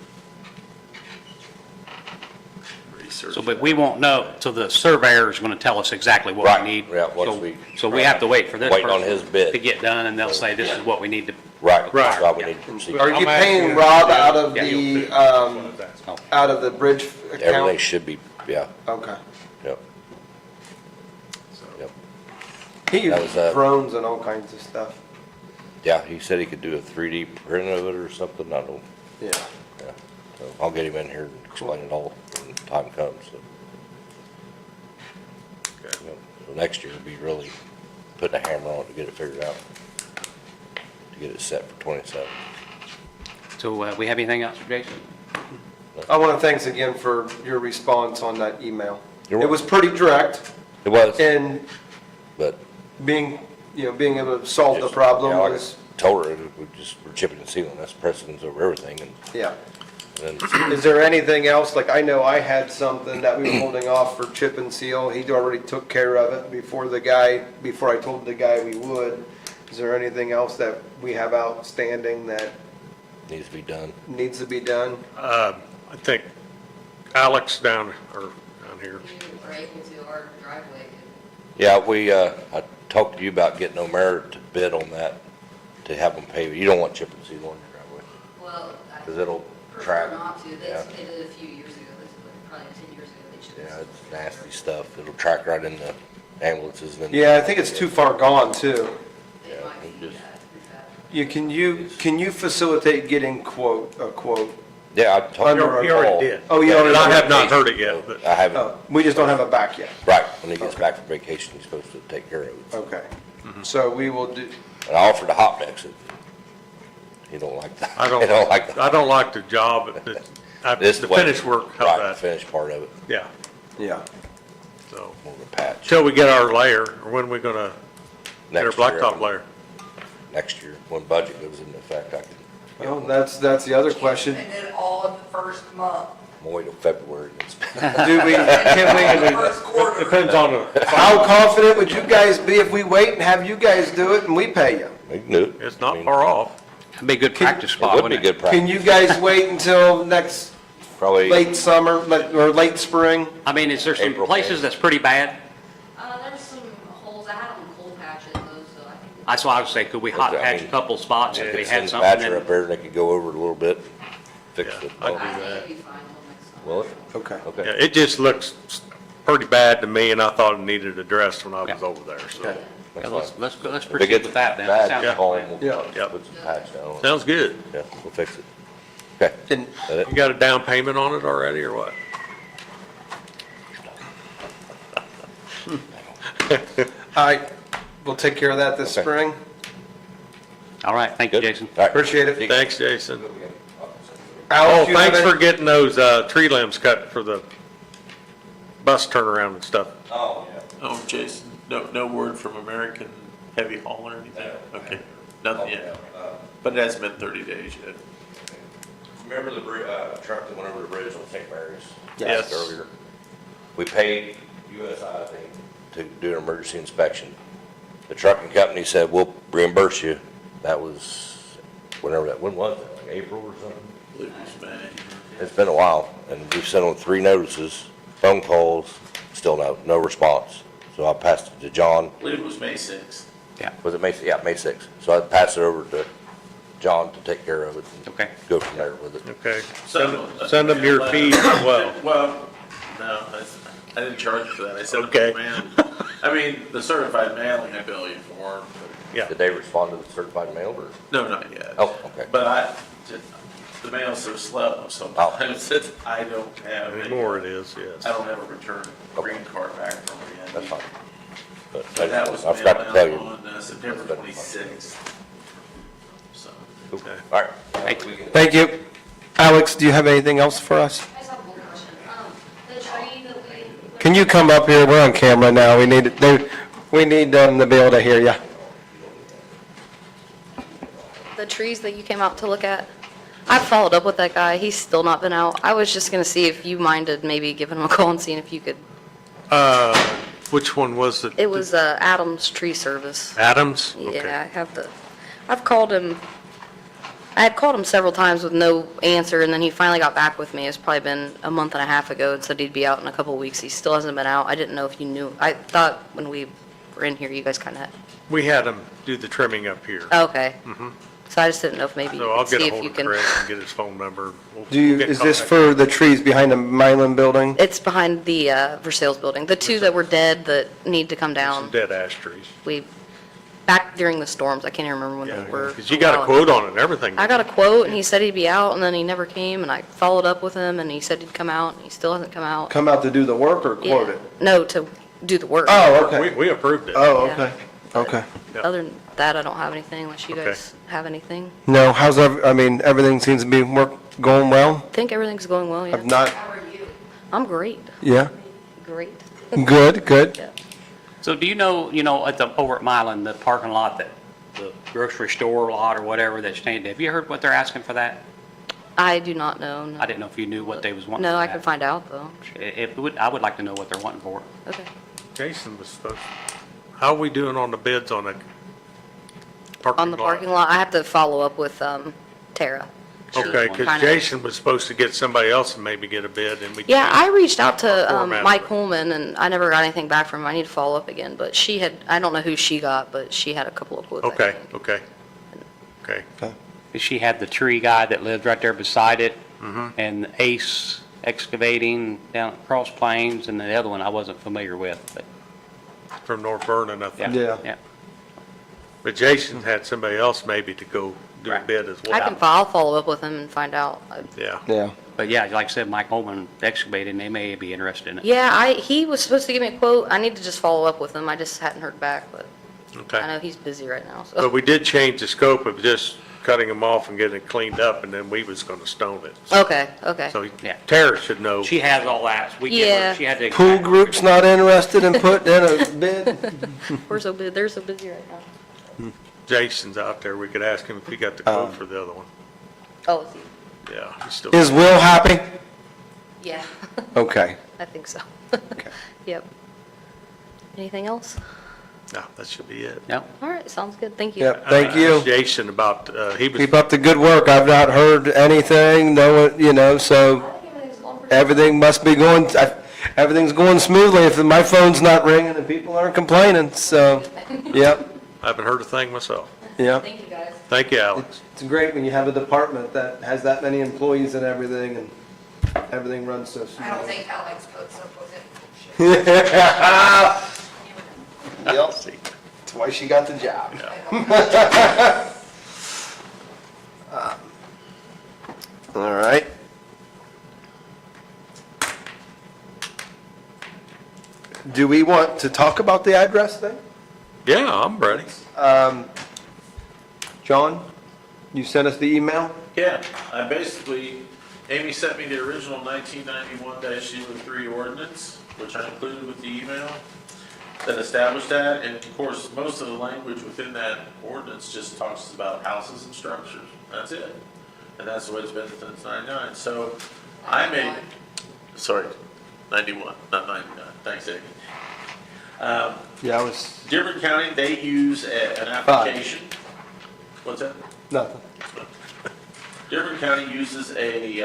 Research. So, but we won't know, so the surveyor is gonna tell us exactly what Right, we need. yeah, once So- we- So we have to wait for this Waiting on person his bid. to get done, and they'll say, this is what we need to. right, Right. that's why we Yeah. need to proceed. Are you I'm paying asking- Rob out of Yeah, you'll the, do. Oh. out of the bridge Everything account? should be, yeah, Okay. yep, yep. He That uses was, drones and all kinds of stuff. Yeah, he said he could do a 3D print of it or something, I don't, Yeah. yeah. So I'll get him in here and explain it all when the time comes, so. Okay. Yep. So next year, we'll be really putting a hammer on it to get it figured out, to get it set for 27. So, we have anything else for Jason? I want to thanks again for your response on that email. You're It was pretty direct It was, and but. being able to solve the just- problem yeah, like I was, told her, we're chipping and sealing, that's precedence over everything, and yeah. then, Is there anything else, like I know I had something that we were holding off for chip and seal, he already took care of it before I told the guy we would. Is there anything else that we have outstanding that needs to be done. needs to be done? I think Alex down here. You are able to, our driveway. Yeah, I talked to you about getting O'Meara to bid on that, to have them pave it. You don't want chip and seal on your driveway, Well, I because it'll track. prefer not to. Yeah. They did it a few years ago. This was like probably 10 years ago. They should Yeah, have. it's nasty stuff. It'll track right in the ambulances and. Yeah, I think it's too far gone too. It Yeah, might it be just- Can you facilitate getting a quote? Yeah, I talked to Under He Paul. already did. Oh, you already And I have did. not heard it yet, but I haven't, Oh, we just don't have it back yet. right, when he gets back from vacation, he's supposed to take care of it. Okay. So we will do, And I offered to hot mix it. He don't like that. I He don't like I don't like the job, this the way. finished work, how Right, the that, finished part of it, yeah, yeah. so. more of a patch. Till we get our layer, or when we gonna get our Next year, blacktop layer? Next year, when budget goes into effect, I can, Well, that's the other question. And then all in the first month. I'm gonna wait till February. Can we, First quarter. Depends on the, how confident would you guys be if we wait and have you guys do it and we pay you? We can do it. it's I not mean, far off. It'd be a good practice It spot, would be wouldn't it? good practice. Can you guys wait until next Probably, late summer, or late spring? I mean, is there some April, places May. that's pretty bad? There's some holes, I had them cold patch it, those, so I think. That's why I would say, could we hot I patch a mean, couple spots I if could we had send the something? patcher up there and they could go over it a little bit, fix Yeah, it. I'd Oh, do I think that. it'd be fine till next summer. Will it? Okay. Yeah, Okay. it just looks pretty bad to me, and I thought it needed addressed when I was Yeah. over there, so. Okay. Yeah, let's If it proceed gets with that then. bad, Sounds like a call plan. them, we'll Yeah. put some patch down. Sounds good. Yeah, we'll fix it. Okay. And That it? You got a down payment on it already, or what? all right, we'll take care of that this Okay. spring. All right, thank you, Good? Jason. All right. Appreciate it. Thanks, Jason. Oh, Alex, you have thanks any- for getting those, tree limbs cut for the bus turnaround and stuff. Oh, Oh, Jason, no word from American Heavy Haul or anything? Okay, nothing yet. But it hasn't been 30 days yet. Remember the truck that went over the bridge on St. Mary's? Yes. Earlier? We paid USI, I think, to do an emergency inspection. The trucking company said, we'll reimburse you. That was, when was that, like April or something? I believe it was May. It's been a while, and we've sent them 3 notices, phone calls, still no response. So I passed it to John. I believe it was May 6th. Was it May, yeah, May 6th. So I passed it over to John to take care of it. and Okay. Go from there with it. Okay, So- send them your fees as well. Well, no, I didn't charge you for that. I said, Okay. man, I mean, the certified mailing I bill you for, but Yeah, Did they respond to the certified mail or? no, not yet. Oh, okay. But the mail's so slow sometimes that I don't have anymore it is, I yes. don't have a return green card back from it yet. That's fine. But But that was I mailed forgot to tell out you. on September 26th. So, Okay. All right. Thank We can- Thank you. Alex, do you have anything else for us? I just have one question. The tree that we. Can you come up here? We're on camera now. We need them to be able to hear you. The trees that you came out to look at, I followed up with that guy. He's still not been out. I was just going to see if you minded maybe giving him a call and seeing if you could. Which one was it? It was Adams Tree Service. Adams? Yeah, Okay. I've called him. I had called him several times with no answer, and then he finally got back with me. It's probably been a month and a half ago, and said he'd be out in a couple of weeks. He still hasn't been out. I didn't know if you knew. I thought when we were in here, you guys kind of. We had them do the trimming up here. Okay. So I just didn't know if maybe you So I'll could get see a if hold you of can. Craig and get his phone number. We'll get Is this contact. for the trees behind the Mylan building? It's behind the Versailles building. The two that were dead that need to come Some down. dead ash trees. Back during the storms, I can't even remember when Yeah, they were. because you got a while quote ago. on it and everything. I got a quote, and he said he'd be out, and then he never came, and I followed up with him, and he said he'd come out, and he still hasn't come out. Come out to do the work or quote Yeah. it? No, to do the work. Oh, okay. We approved it. Oh, Yeah. okay. Okay. Yep. Other than that, I don't have anything, unless you Okay. guys have anything. No, everything seems to be going well? I think everything's going well, I've yeah. not, How are you? I'm great, yeah? great. Good, good. Yeah. So do you know, over at Milan, the parking lot, the grocery store lot or whatever that's changed, have you heard what they're asking for that? I do not know, no. I didn't know if you knew what they was wanting. No, for I that. can find out, though. I would like to know what they're wanting for it. Okay. Jason was supposed, how are we doing on the bids on the parking lot? On the parking lot, I have to follow up with Tara. Okay, Kinda- because Jason was supposed to get somebody else and maybe get a bid, and we. Yeah, I reached out to Format. Mike Holman, and I never got anything back from him. I need to follow up again, but she had, I don't know who she got, but she had a couple of quotes, I Okay, think. okay. She had the tree guy that lived right there beside it, and Ace Excavating down at Cross Plains, and the other one I wasn't familiar with, but, From North Vernon, I yeah. think. Yeah. Yeah. But Jason had somebody else maybe to go do a Right. bid as I well. can, I'll follow up with him and find out. Yeah. Yeah. But yeah, like I said, Mike Holman Excavating, they may be interested in it. Yeah, he was supposed to give me a quote. I need to just follow up with him. I just hadn't heard back, but I Okay. know he's busy right now, But so. we did change the scope of just cutting them off and getting it cleaned up, and then we was gonna stone it. Okay, okay. So Yeah. Tara should know. She has all that. We give her- Yeah. She had to. Pool group's not interested in putting in a bid? They're so busy right now. Jason's out there. We could ask him if he got the quote for the other one. Oh, is he? Yeah, he's still. Is Will happy? Yeah, Okay. I think so. Okay. Yep. Anything else? No, that should be it. No? All right, sounds good. Thank you. Yep, thank you. Jason about, he was, Keep up the good work. I've not heard anything, no one, so everything must be going, everything's going smoothly if my phone's not ringing and people aren't complaining, so, yep, I haven't heard a thing myself. yep. Thank you, guys. Thank you, Alex. It's great when you have a department that has that many employees and everything, and everything runs so smoothly. I don't think Alex puts up with it. Yep, that's why she got the job. All right. Do we want to talk about the address thing? Yeah, I'm ready. John, you sent us the email? Yeah, I basically, Amy sent me the original 1991-03 ordinance, which I included with the email, that established that, and of course, most of the language within that ordinance just talks about houses and structures, that's it. And that's the way it's been since '99, so I made, sorry, 91, not 99, thanks, Amy. Yeah, I was, Dearborn County, they use an application. What's that? nothing. Dearborn County uses a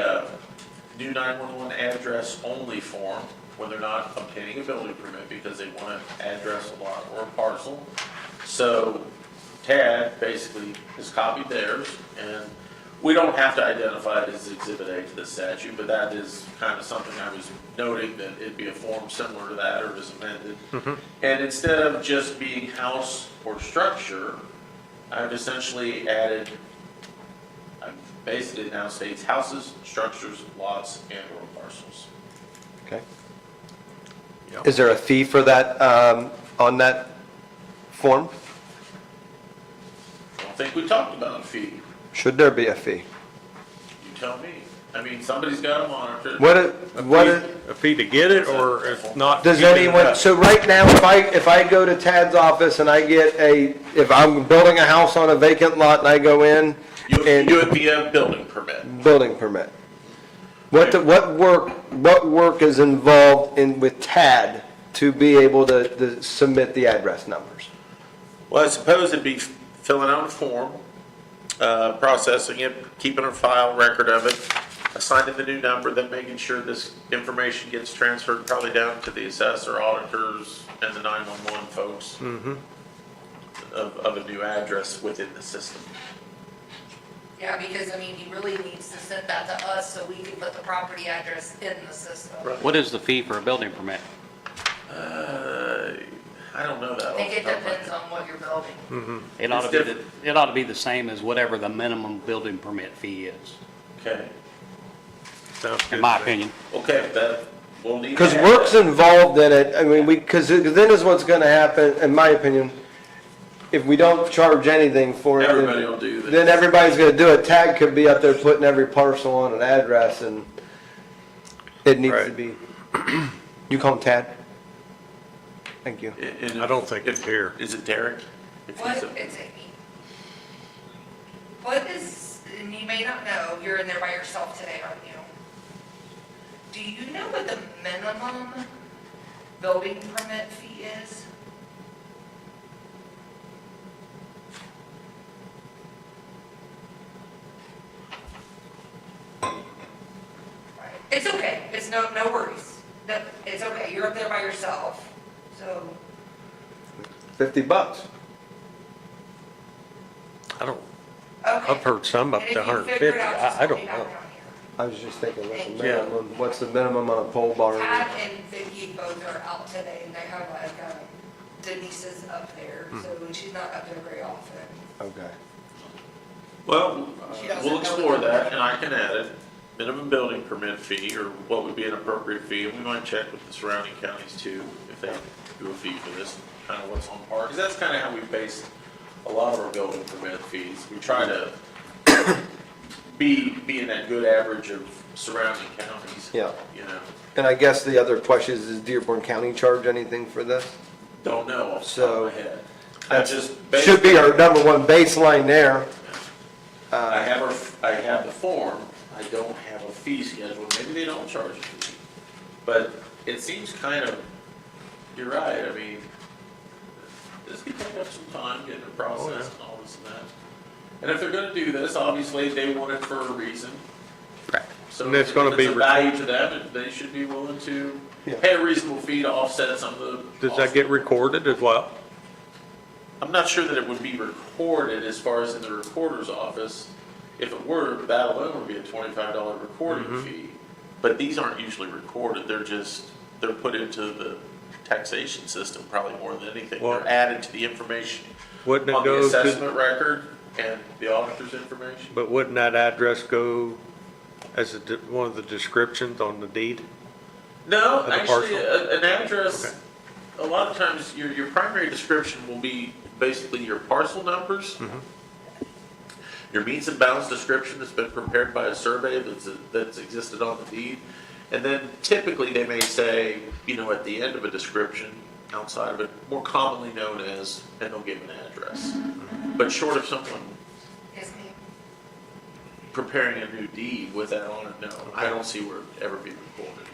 new 911 address only form when they're not obtaining a building permit because they want to address a lot or a parcel. So TAD basically has copied theirs, and we don't have to identify it as Exhibit A to the statute, but that is kind of something I was noting, that it'd be a form similar to that or is amended. And instead of just being house or structure, I've essentially added, basically it now states houses, structures, lots, and or parcels. Okay. Is there a fee for that, on that form? I don't think we talked about a fee. Should there be a fee? You tell me. I mean, somebody's got to monitor it. What, A fee to get it, or if not? does keep it anyone, up? so right now, if I go to Tad's office and I get if I'm building a house on a vacant lot and I go in You and do it via building permit. building permit, what work is involved with Tad to be able to submit the address numbers? Well, I suppose it'd be filling out a form, processing it, keeping a file record of it, assigning the new number, then making sure this information gets transferred probably down to the assessor, auditors, and the 911 folks of a new address within the system. Yeah, because, I mean, he really needs to send that to us so we can put the property address in the system. What is the fee for a building permit? I don't know that. I think it off the top of my depends head. on what you're building. It ought It's to be, it ought to be the same as whatever the minimum building permit fee is, Okay, Sounds good in my to me. opinion. okay, that, we'll need. Because to add work's that. involved in it, I mean, because then is what's gonna happen, in my opinion, if we don't charge anything for it. then- Everybody will do this. Then everybody's gonna do it. Tag could be up there putting every parcel on an address, and it needs to Right. be. You call him Tad? Thank you. And I don't think if- it's here. Is it Derek? If What, he's a- it's Amy. What is, and you may not know, you're in there by yourself today, aren't you? Do you know what the minimum building permit fee is? It's okay, it's no worries. It's okay, you're up there by yourself, so. $50. I don't, Okay. I've heard some up And if to you figure 150. it out, just I let don't me know. down here. I was just thinking, what's the Thank you. minimum, what's the minimum on a pole barn? Tad and Vicky both are out today, and they have like Denise is up there, so she's not up there very often. Okay. Well, She doesn't we'll know explore what the- that, and I can add it, minimum building permit fee, or what would be an appropriate fee, and we might check with the surrounding counties too, if they do a fee for this, kind of what's on par, because that's kind of how we base a lot of our building permit fees. We try to be in that good average of surrounding counties. Yeah. You know, And I guess the other question is, does Dearborn County charge anything for this? don't know off the top So, of my head. That's, Just should be our basically- number one baseline there. I have the form, I don't have a fee schedule, maybe they don't charge a fee. But it seems kind of, you're right, I mean, this could take up some time, getting the process and all this and that. And if they're gonna do this, obviously, they want it for a reason. Right. So And it's if gonna be it's a value to them, they should be willing to pay a reasonable fee to offset some of the. Does that get recorded as well? I'm not sure that it would be recorded as far as in the recorder's office. If it were, that alone would be a $25 recording Mm-hmm. fee. But these aren't usually recorded, they're put into the taxation system probably more than anything. Well- They're added to the information Wouldn't it on the go to, assessment record and the auditor's information. but wouldn't that address go as one of the descriptions on the deed? No, the actually, parcel? an address, a lot of times, your primary description will be basically your parcel numbers, your meets and bounds description that's been prepared by a survey that's existed on the deed, and then typically they may say, at the end of a description, outside of it, more commonly known as, and they'll give an address. But short of someone Yes, ma'am. preparing a new deed with that on it, no, I don't see where it'd ever be recorded.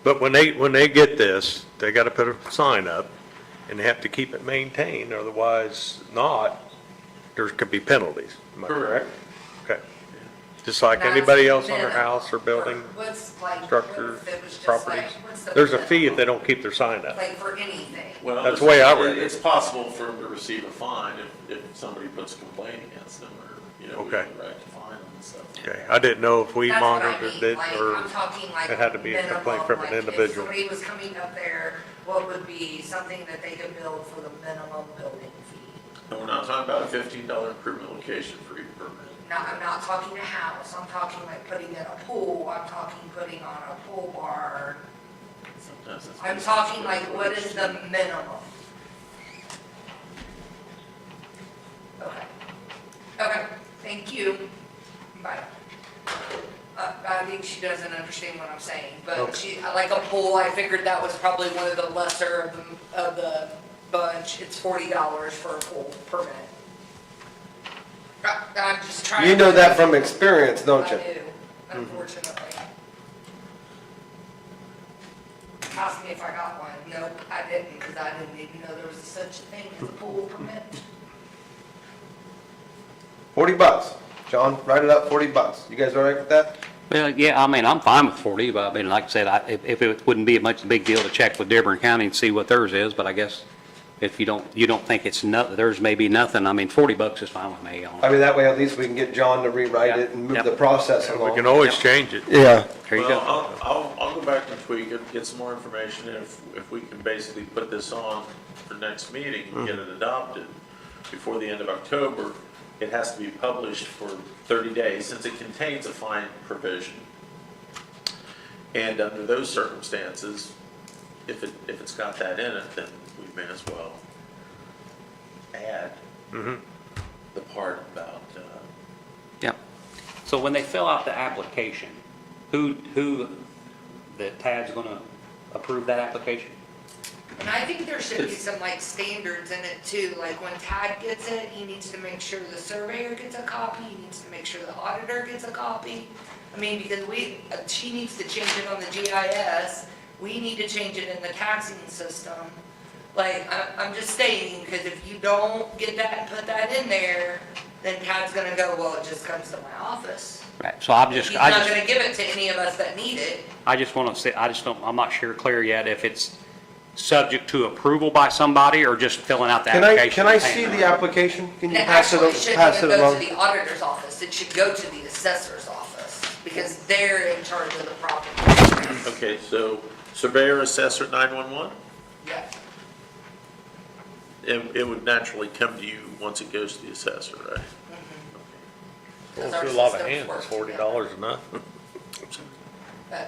But when they get this, they gotta put a sign up, and they have to keep it maintained, otherwise not, there could be penalties. Am I correct? Okay. Just like That's anybody else on their minimum. house or building, What's like, structure, what if it was just properties. like, what's the There's a fee if minimum? they don't keep their sign up. Like for anything. Well, That's the way I read it. It's possible for them to receive a fine if somebody puts a complaint against them, or, we have Okay. the right to fine them and stuff. Okay, I didn't know if we That's what I monitored mean, it, like, or I'm talking like it had to be a complaint minimum, from an like, individual. If somebody was coming up there, what would be something that they could build for the minimum building fee? And we're not talking about a $15 improvement location for your permit. I'm not talking a house, I'm talking like putting in a pool, I'm talking putting on a pool bar. Sometimes it's- I'm talking like, what is the minimum? Okay. Okay, thank you. Bye. I think she doesn't understand what I'm saying, but like a pool, I figured that was probably one of the lesser of the bunch. It's $40 for a pool permit. I'm just trying. You know that from experience, don't I you? do, unfortunately. Ask me if I got one. Nope, I didn't, because I didn't even know there was such a thing as a pool permit. $40. John, write it up, $40. You guys all right with that? Well, yeah, I mean, I'm fine with 40, but I mean, like I said, if it wouldn't be much a big deal to check with Dearborn County and see what theirs is, but I guess if you don't think it's theirs may be nothing, I mean, $40 is fine with me. I mean, that way at least we can get John to rewrite it and move Yep. the process We along. can always change it. Yeah. There you Well, go. I'll go back and tweak it, get some more information, and if we can basically put this on for next meeting and get it adopted before the end of October, it has to be published for 30 days, since it contains a fine provision. And under those circumstances, if it's got that in it, then we may as well add the part about, Yeah. So when they fill out the application, who, the TAD's gonna approve that application? And I think there should be some like standards in it too, like when Tad gets it, he needs to make sure the surveyor gets a copy, he needs to make sure the auditor gets a copy. I mean, because she needs to change it on the GIS, we need to change it in the taxing system. Like, I'm just saying, because if you don't get that and put that in there, then Tad's gonna go, well, it just comes to my office. Right, so I'm He's just, not gonna give it to any of us that need it. I just want to say, I'm not sure clear yet if it's subject to approval by somebody or just filling out the application. Can I and see paying the it. application? Can you And pass actually, it it shouldn't even go along? to the auditor's office, it should go to the assessor's office, because they're in charge of the property. okay, so surveyor, assessor, 911? Yeah. It would naturally come to you once it goes to the assessor, right? Well, Because our through a lot of systems hands, work it's $40 enough.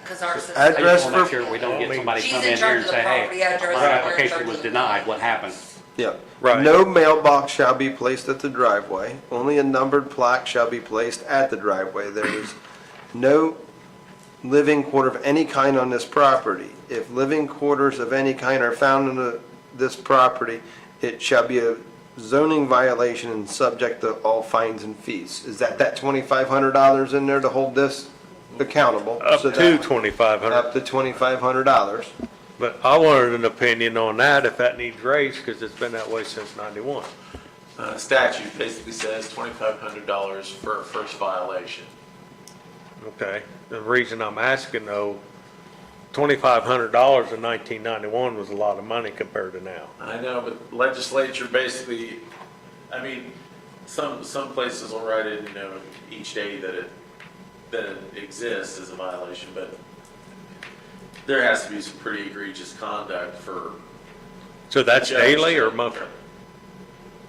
Because our system. I Address just want to make for- sure we don't get somebody She's come in in here charge and of the say, property hey, address, my and we're in application charge was of the denied, what property. happened? Yeah. Right. No mailbox shall be placed at the driveway. Only a numbered plaque shall be placed at the driveway. There is no living quarter of any kind on this property. If living quarters of any kind are found in this property, it shall be a zoning violation and subject to all fines and fees. Is that $2,500 in there to hold this? accountable. Up so to that- $2,500. Up to $2,500. But I wanted an opinion on that, if that needs raised, because it's been that way since 91. Statute basically says $2,500 for a first violation. Okay, the reason I'm asking though, $2,500 in 1991 was a lot of money compared to now. I know, but legislature basically, I mean, some places will write it, you know, each day that it exists as a violation, but there has to be some pretty egregious conduct for. So that's the judge daily or to- monthly?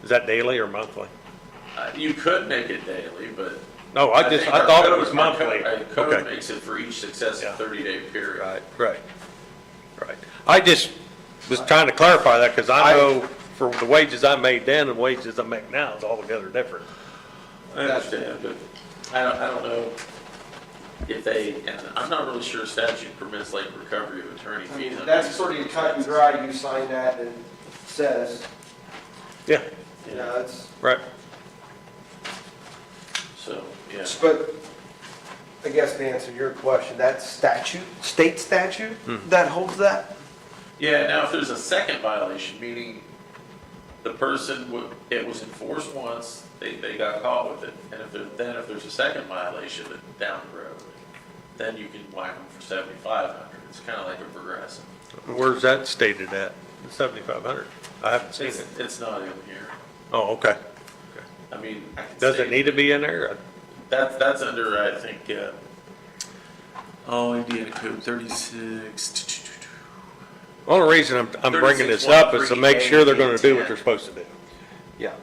Is that daily or monthly? You could make it daily, but. No, I think thought our it code- was our monthly. code Okay. makes it for each successive Yeah. 30-day period. Right. I just was trying to clarify that, because I know for the wages I made then and wages I make now is altogether different. I understand, but I don't know if they, and I'm not really sure statute permits like recovery of attorney fees. That's pretty cut and dry. You sign that and it says, Yeah, you know, it's, right. So, yeah. but I guess to answer your question, that's statute, state statute that holds that? Yeah, now if there's a second violation, meaning the person, it was enforced once, they got caught with it, and if there's a second violation down the road, then you can whack them for 7,500. It's kind of like a progressive. Where's that stated at? 7,500? I haven't seen it. It's not in here. Oh, okay. I mean, I can Does say- it need to be in there? That's under, I think, Indiana Code 36. Only reason I'm bringing this up is to make sure they're gonna do what they're supposed to do. Yeah.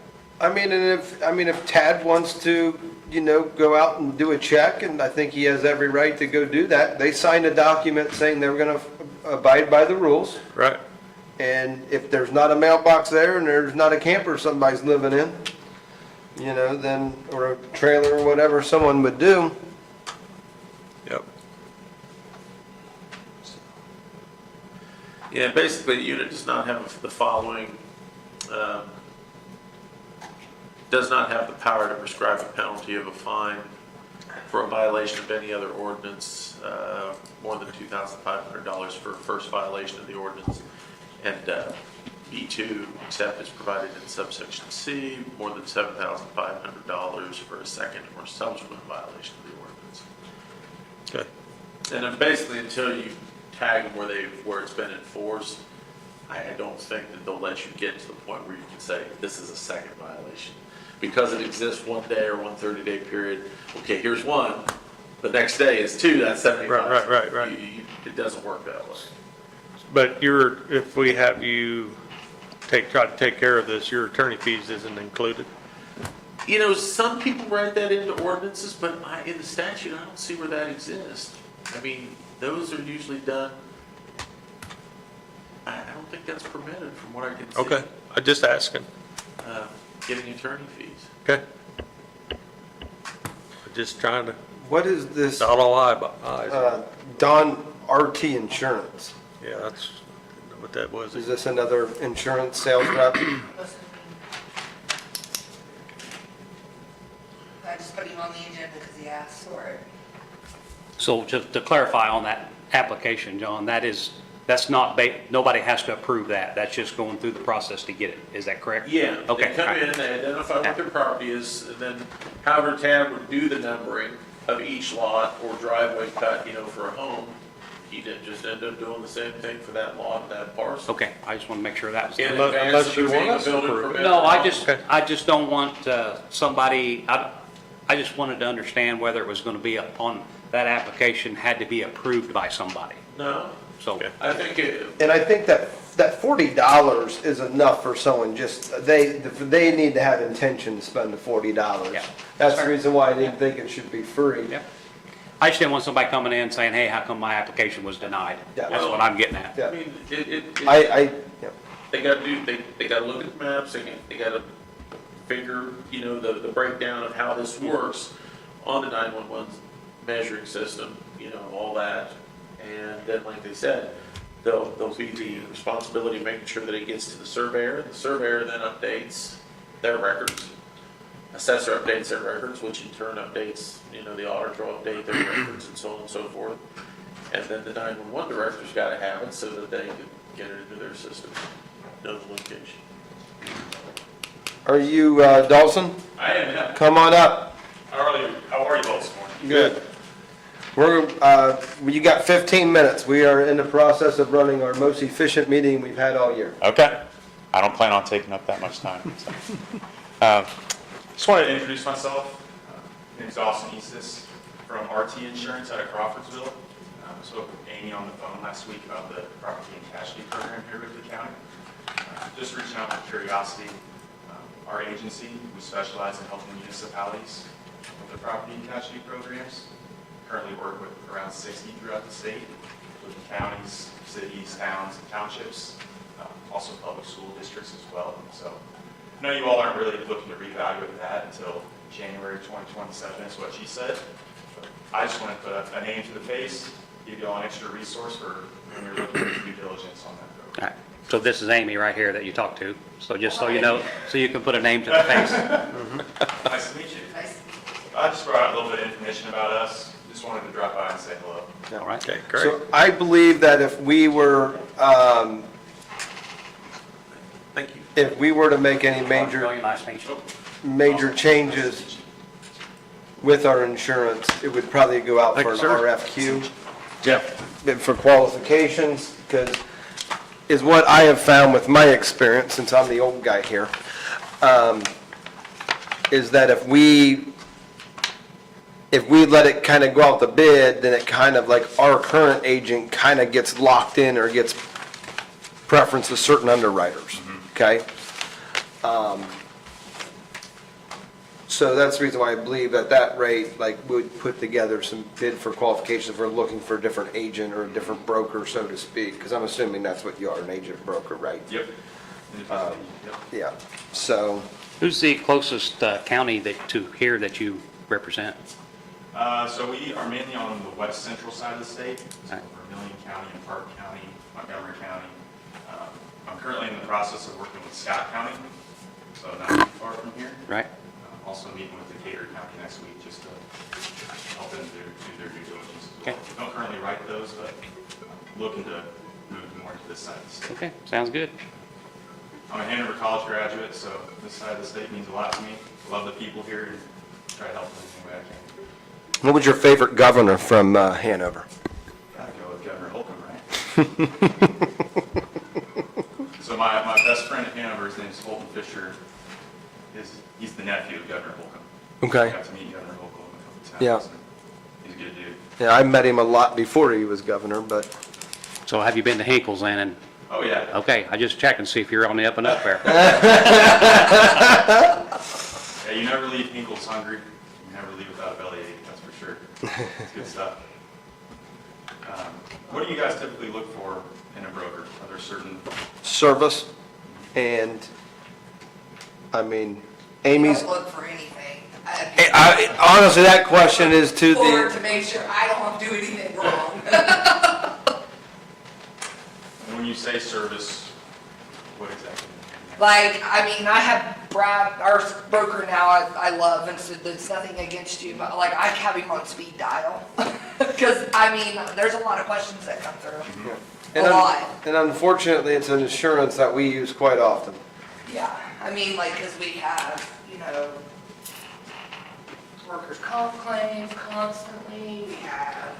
I mean, if Tad wants to, you know, go out and do a check, and I think he has every right to go do that, they signed a document saying they were gonna abide by the rules. Right. And if there's not a mailbox there and there's not a camper somebody's living in, you know, then, or a trailer or whatever someone would do. Yep. Yeah, basically, the unit does not have the following, does not have the power to prescribe a penalty of a fine for a violation of any other ordinance, more than $2,500 for a first violation of the ordinance. And B2, except as provided in subsection C, more than $7,500 for a second or subsequent violation of the ordinance. Okay. And then basically, until you tag them where it's been enforced, I don't think that they'll let you get to the point where you can say, this is a second violation. Because it exists one day or one 30-day period, okay, here's one, the next day is two, that's 75. Right. It doesn't work that way. But if we have you try to take care of this, your attorney fees isn't included? You know, some people write that into ordinances, but in the statute, I don't see where that exists. I mean, those are usually done, I don't think that's permitted from what I can see. Okay, I'm just asking. Getting attorney fees. Okay. Just trying to What is this, dot all i's. Don RT Insurance? Yeah, that's what that was. Is this another insurance sales rep? I just put him on the agenda because he asked for it. So just to clarify on that application, John, that's not, nobody has to approve that. That's just going through the process to get it. Is that correct? Yeah, Okay. they come in, they identify what their property is, and then however Tad would do the numbering of each lot or driveway cut, you know, for a home, he did just end up doing the same thing for that lot and that parcel. Okay, I just want to make sure that was. In Unless advance of you there being want a us to building approve it. permit. No, Okay. I just don't want somebody, I just wanted to understand whether it was going to be upon, that application had to be approved by somebody. No, So, I think it, And I think that $40 is enough for someone, just, they need to have intention to spend the $40. Yeah. That's the reason why I didn't think it should be free. yeah. I just didn't want somebody coming in saying, hey, how come my application was denied? Yeah. That's what I'm getting at. Yeah. I mean, Yeah. they gotta do, they gotta look at the maps, they gotta figure, you know, the breakdown of how this works on the 911 measuring system, you know, all that. And then, like they said, there'll be the responsibility of making sure that it gets to the surveyor. The surveyor then updates their records. A assessor updates their records, which in turn updates, the auditor will update their records and so on and so forth. And then the 911 director's got to have it so that they can get it into their system, know the location. Are you Dawson? I am, yeah. Come on up. How are you both this morning? Good. You got 15 minutes. We are in the process of running our most efficient meeting we've had all year. Okay. I don't plan on taking up that much time. So. Just wanted to introduce myself. My name is Dawson Eastis from RT Insurance out of Crawfordsville. I spoke with Amy on the phone last week about the property and casualty program here with the county. Just reaching out with curiosity. Our agency, we specialize in helping municipalities with their property and casualty programs. Currently work with around 60 throughout the state, including counties, cities, towns, and townships, also public school districts as well. So I know you all aren't really looking to reevaluate that until January 2027 is what she said. But I just want to put a name to the face, give you all an extra resource for when you're looking at due diligence on that program. All right. So this is Amy right here that you talked to. So just so you know, so you can put a name to the face. Nice to meet you. I just brought out a little bit of information about us. Just wanted to drop by and say hello. All right. Okay, great. So I believe that if we were Thank you. to make any Very nice to meet you. major changes with our insurance, it would probably go out Thank for an you, sir. RFQ. Jeff? For qualifications, because is what I have found with my experience, since I'm the old guy here, is that if we let it kind of go out the bid, then it kind of like our current agent kind of gets locked in or gets preference to certain underwriters, okay? So that's the reason why I believe at that rate, like, would put together some bid for qualifications if we're looking for a different agent or a different broker, so to speak, because I'm assuming that's what you are, an agent broker, right? Yep. Yep. Yeah, so, Who's the closest county to here that you represent? So we are mainly on the west central side of the state, so Right. Vermilion County and Park County, Montgomery County. I'm currently in the process of working with Scott County, so not too far from here. Right? Also meeting with Decatur County next week just to help them do their due diligence as well. Okay. Don't currently write those, but looking to move more to this side of the state. Okay, sounds good. I'm a Hanover College graduate, so this side of the state means a lot to me. Love the people here and try to help them any way I can. what was your favorite governor from Hanover? Gotta go with Governor Holcomb, right? So my best friend at Hanover, his name is Holton Fisher. He's the nephew of Governor Holcomb. Okay. I got to meet Governor Holcomb a couple times. Yeah. and He's a good dude. Yeah, I met him a lot before he was governor, but, So have you been to Hinkle's then? And Oh, yeah. okay, I just checked and see if you're on the up and up there. Yeah, you never leave Hinkle's hungry. You never leave without a bellyache, that's for sure. It's good stuff. What do you guys typically look for in a broker? Are there certain, service, and, I mean, I Amy's, don't look for anything. honestly, that question is to Or the, to make sure I don't do anything wrong. when you say service, what exactly? Like, I mean, I have Brad, our broker now, I love, and so it's nothing against you, but like, I have him on speed dial. Because, I mean, there's a lot of questions that come through. and A lot. and unfortunately, it's an insurance that we use quite often. Yeah, I mean, like, because we have, workers' comp claims constantly, we have,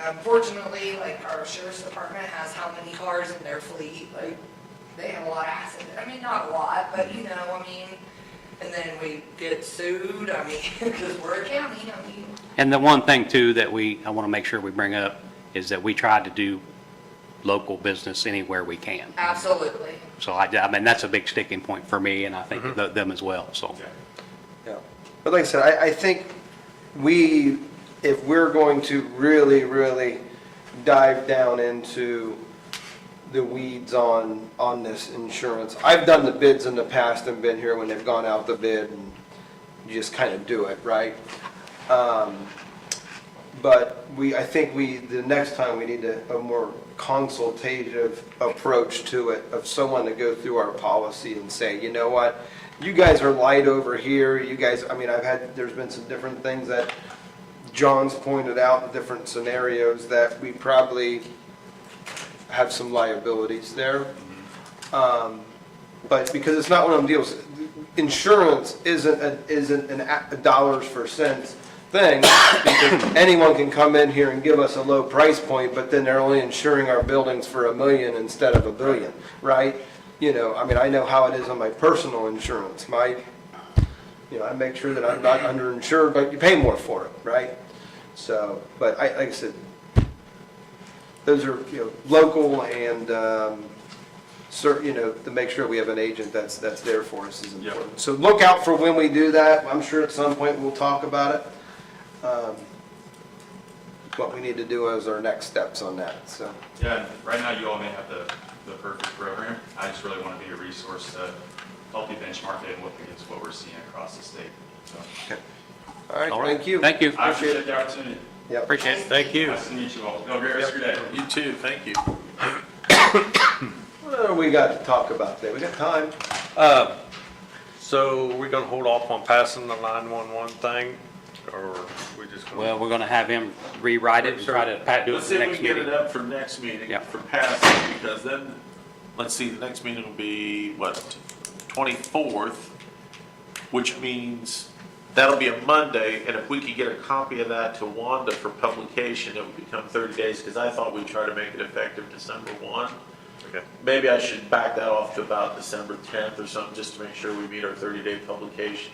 unfortunately, like, our sheriff's department has how many cars in their fleet, like, they have a lot of accidents, I mean, not a lot, but, I mean, and then we get sued, I mean, because we're a county, I mean. And the one thing too that I want to make sure we bring up is that we try to do local business anywhere we can. Absolutely. So I mean, that's a big sticking point for me and I think them as well, so. Okay. Yeah. But like I said, I think if we're going to really, really dive down into the weeds on this insurance, I've done the bids in the past and been here when they've gone out the bid, and you just kind of do it, right? But I think the next time we need a more consultative approach to it, of someone to go through our policy and say, you know what, you guys are light over here, you guys, I mean, there's been some different things that John's pointed out, different scenarios that we probably have some liabilities there. But because it's not one of them deals, insurance isn't a dollars for cents thing, because anyone can come in here and give us a low price point, but then they're only insuring our buildings for $1 million instead of $1 billion, right? You know, I mean, I know how it is on my personal insurance. I make sure that I'm not underinsured, but you pay more for it, right? So, but like I said, those are, local and, to make sure we have an agent that's there for us is important. So look out for when we do that. I'm sure at some point we'll talk about it. What we need to do as our next steps on that, so. Yeah, and right now you all may have the perfect program. I just really want to be a resource to help you benchmark it and look against what we're seeing across the state. So All right, thank you. Thank you. I appreciate the opportunity. Yep. Appreciate it. Thank you. Nice to meet you all. Have a great rest of your day. You too, thank you. What do we got to talk about today? We got time. So we're gonna hold off on passing the 911 thing, or we just gonna? Well, we're gonna have him rewrite it and try to do it Let's for see the if we next can get meeting. it up for next meeting, Yeah. for passing, because then, let's see, the next meeting will be, what, 24th, which means that'll be a Monday, and if we could get a copy of that to Wanda for publication, it would become 30 days, because I thought we'd try to make it effective December 1. Okay. Maybe I should back that off to about December 10th or something, just to make sure we meet our 30-day publication.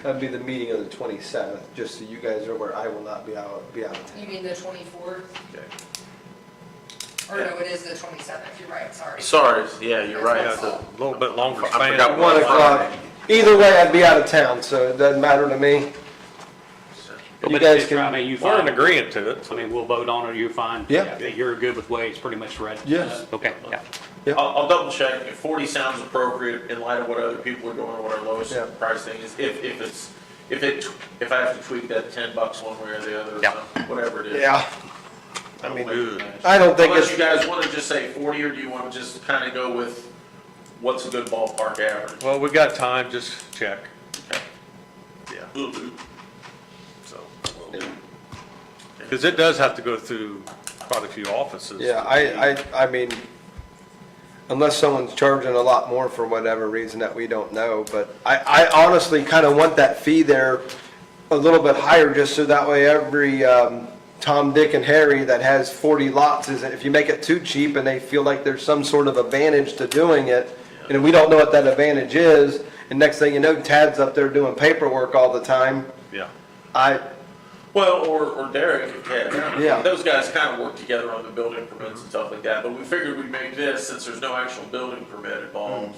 That'd be the meeting of the 27th, just so you guys are aware, I will not be out of You town. mean the 24th? Okay. Or no, it is the 27th, you're right, sorry. Sorry, yeah, you're right. That's Yeah, my a little bit longer I span. forgot 1 o'clock. Either way, I'd be out of town, so it doesn't matter to me. You But guys if- can- I mean, you We're in fine. agreement to it. I mean, we'll vote on it, you're fine? Yeah. You're good with the way it's pretty much read? Yes. Okay, yeah. I'll double check, if 40 sounds appropriate in light of what other people are doing, what our lowest Yeah. price thing is, if I have to tweak that $10 one way or the other, or Yeah. something, whatever it is. Yeah. I mean, mean, I don't think unless it's, you guys wanna just say 40, or do you wanna just kinda go with what's a good ballpark average? Well, we got time, just check, Yeah. Will do. so. Because it does have to go through quite a few offices. yeah, I mean, unless someone's charging a lot more for whatever reason that we don't know, but I honestly kind of want that fee there a little bit higher, just so that way every, Tom, Dick, and Harry that has 40 lots, if you make it too cheap and they feel like there's some sort of advantage to doing it, and we don't know what that advantage is, and next thing you know, Tad's up there doing paperwork all the time, Yeah. Well, or Derek and Ted. Yeah. Those guys kind of work together on the building permits and stuff like that, but we figured we'd make this, since there's no actual building permit involved,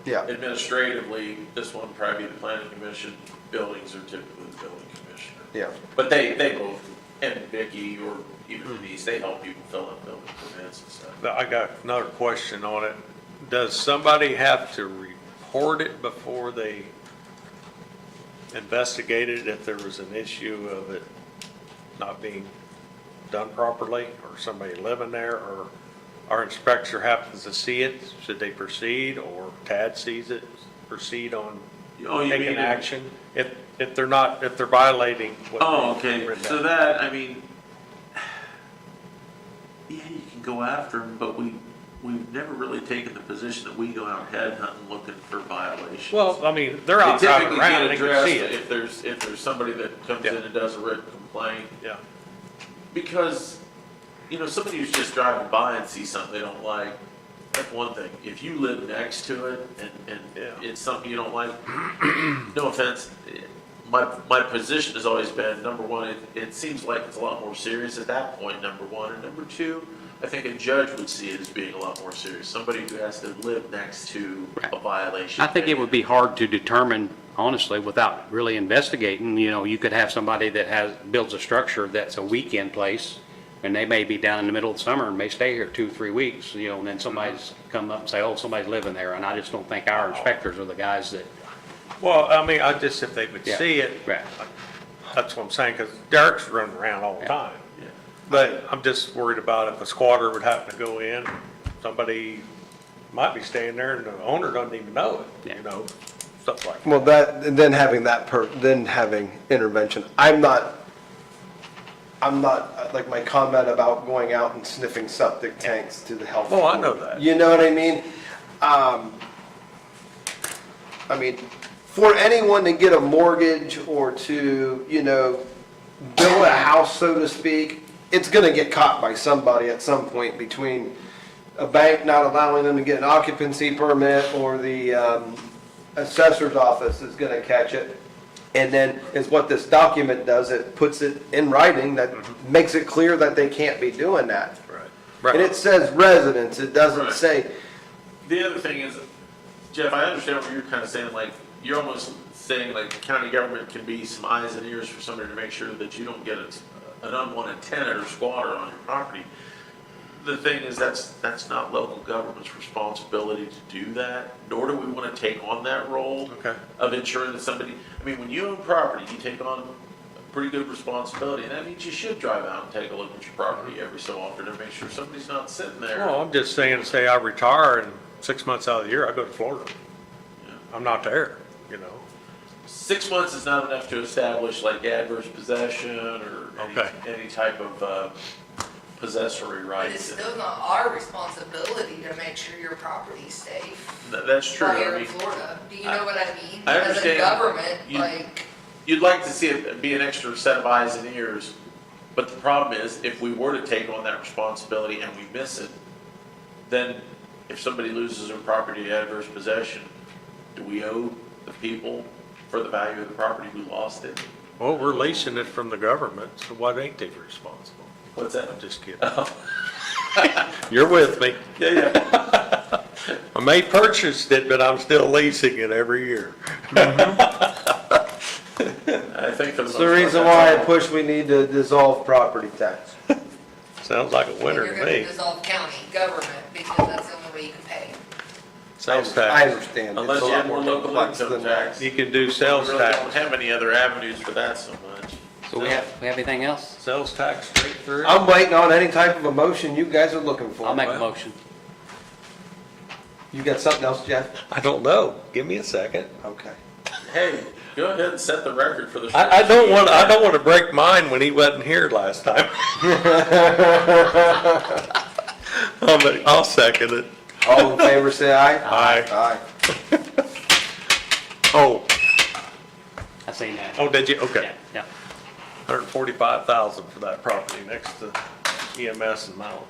yeah, administratively, this one would probably be the planning commission, buildings are typically the building commissioner. yeah. But they both, and Vicky, or even Denise, they help people fill out building permits and stuff. I got another question on it. Does somebody have to report it before they investigate it if there was an issue of it not being done properly, or somebody living there, or our inspector happens to see it? Should they proceed, or Tad sees it, proceed on Oh, you taking mean- action? If they're not, if they're violating what. Oh, they've okay, written so down. that, I mean, yeah, you can go after them, but we've never really taken the position that we go out headhunting looking for violations. Well, I mean, they're They out driving typically around, get they can addressed see it. if there's somebody that comes in Yeah. and does a written complaint. Yeah. Because, somebody who's just driving by and sees something they don't like, that's one thing. If you live next to it and Yeah. it's something you don't like, no offense, my position has always been, number one, it seems like it's a lot more serious at that point, number one. And number two, I think a judge would see it as being a lot more serious. Somebody who has to live next to a violation. I think it would be hard to determine, honestly, without really investigating. You could have somebody that builds a structure that's a weekend place, and they may be down in the middle of summer and may stay here 2-3 weeks, and then somebody's come up and say, oh, somebody's living there, and I just don't think our inspectors are the guys that, Well, I mean, if they would Yeah. see it, right. that's what I'm saying, because Derek's running around all the Yeah. time. Yeah. But I'm just worried about if a squatter would happen to go in, somebody might be staying there and the owner doesn't even know it, Yeah. stuff like that. Well, that, and then having then having intervention. I'm not, like my comment about going out and sniffing septic tanks to the health. Oh, I know board. that. You know what I mean? For anyone to get a mortgage or to, build a house, so to speak, it's gonna get caught by somebody at some point, between a bank not allowing them to get an occupancy permit, or the assessor's office is gonna catch it. And then is what this document does, it puts it in writing that makes it clear that they can't be doing that. Right. And it says residents, it doesn't Right. say, The other thing is, Jeff, I understand what you're kind of saying, like, you're almost saying like the county government can be some eyes and ears for somebody to make sure that you don't get an unwanted tenant or squatter on your property. The thing is, that's not local government's responsibility to do that, nor do we want to take on that role Okay. of ensuring that somebody, when you own property, you take on a pretty good responsibility, and that means you should drive out and take a look at your property every so often to make sure somebody's not sitting there. Well, I'm just saying, say I retire and 6 months out of the year, I go to Florida. Yeah. I'm not there, 6 months is not enough to establish like adverse possession or Okay. any type of possessory But rights. it's still not our responsibility to make sure your property's safe. That's true. While you're I in mean, Florida, do you know what I mean? I understand. As a government, You- like, you'd like to see it be an extra set of eyes and ears, but the problem is, if we were to take on that responsibility and we miss it, then if somebody loses their property to adverse possession, do we owe the people for the value of the property who lost it? Well, we're leasing it from the government, so why ain't they responsible? What's that? I'm just kidding. You're with me. Yeah. I may purchased it, but I'm still leasing it every year. I think for the it's most the part, reason that's why I all. push we need to dissolve property tax. Sounds like a and winner you're to gonna me. dissolve county government because that's the only way you can pay. Sales I tax. understand. It's Unless a you lot have more local complex income than that. tax. You can do We sales really don't tax. have any other avenues for that so much. So we have anything else? Sales tax straight through. I'm waiting on any type of emotion you guys are looking for. I'll make a motion. You got something else, Jeff? I don't know. Give me a second. Okay. Hey, go ahead and set the record for the. I don't want to break mine when he wasn't here last time. I'll second it. All in favor, say aye. Aye. Aye. Oh, I seen that. oh, did you? Okay. Yeah. 145,000 for that property next to EMS and Mount.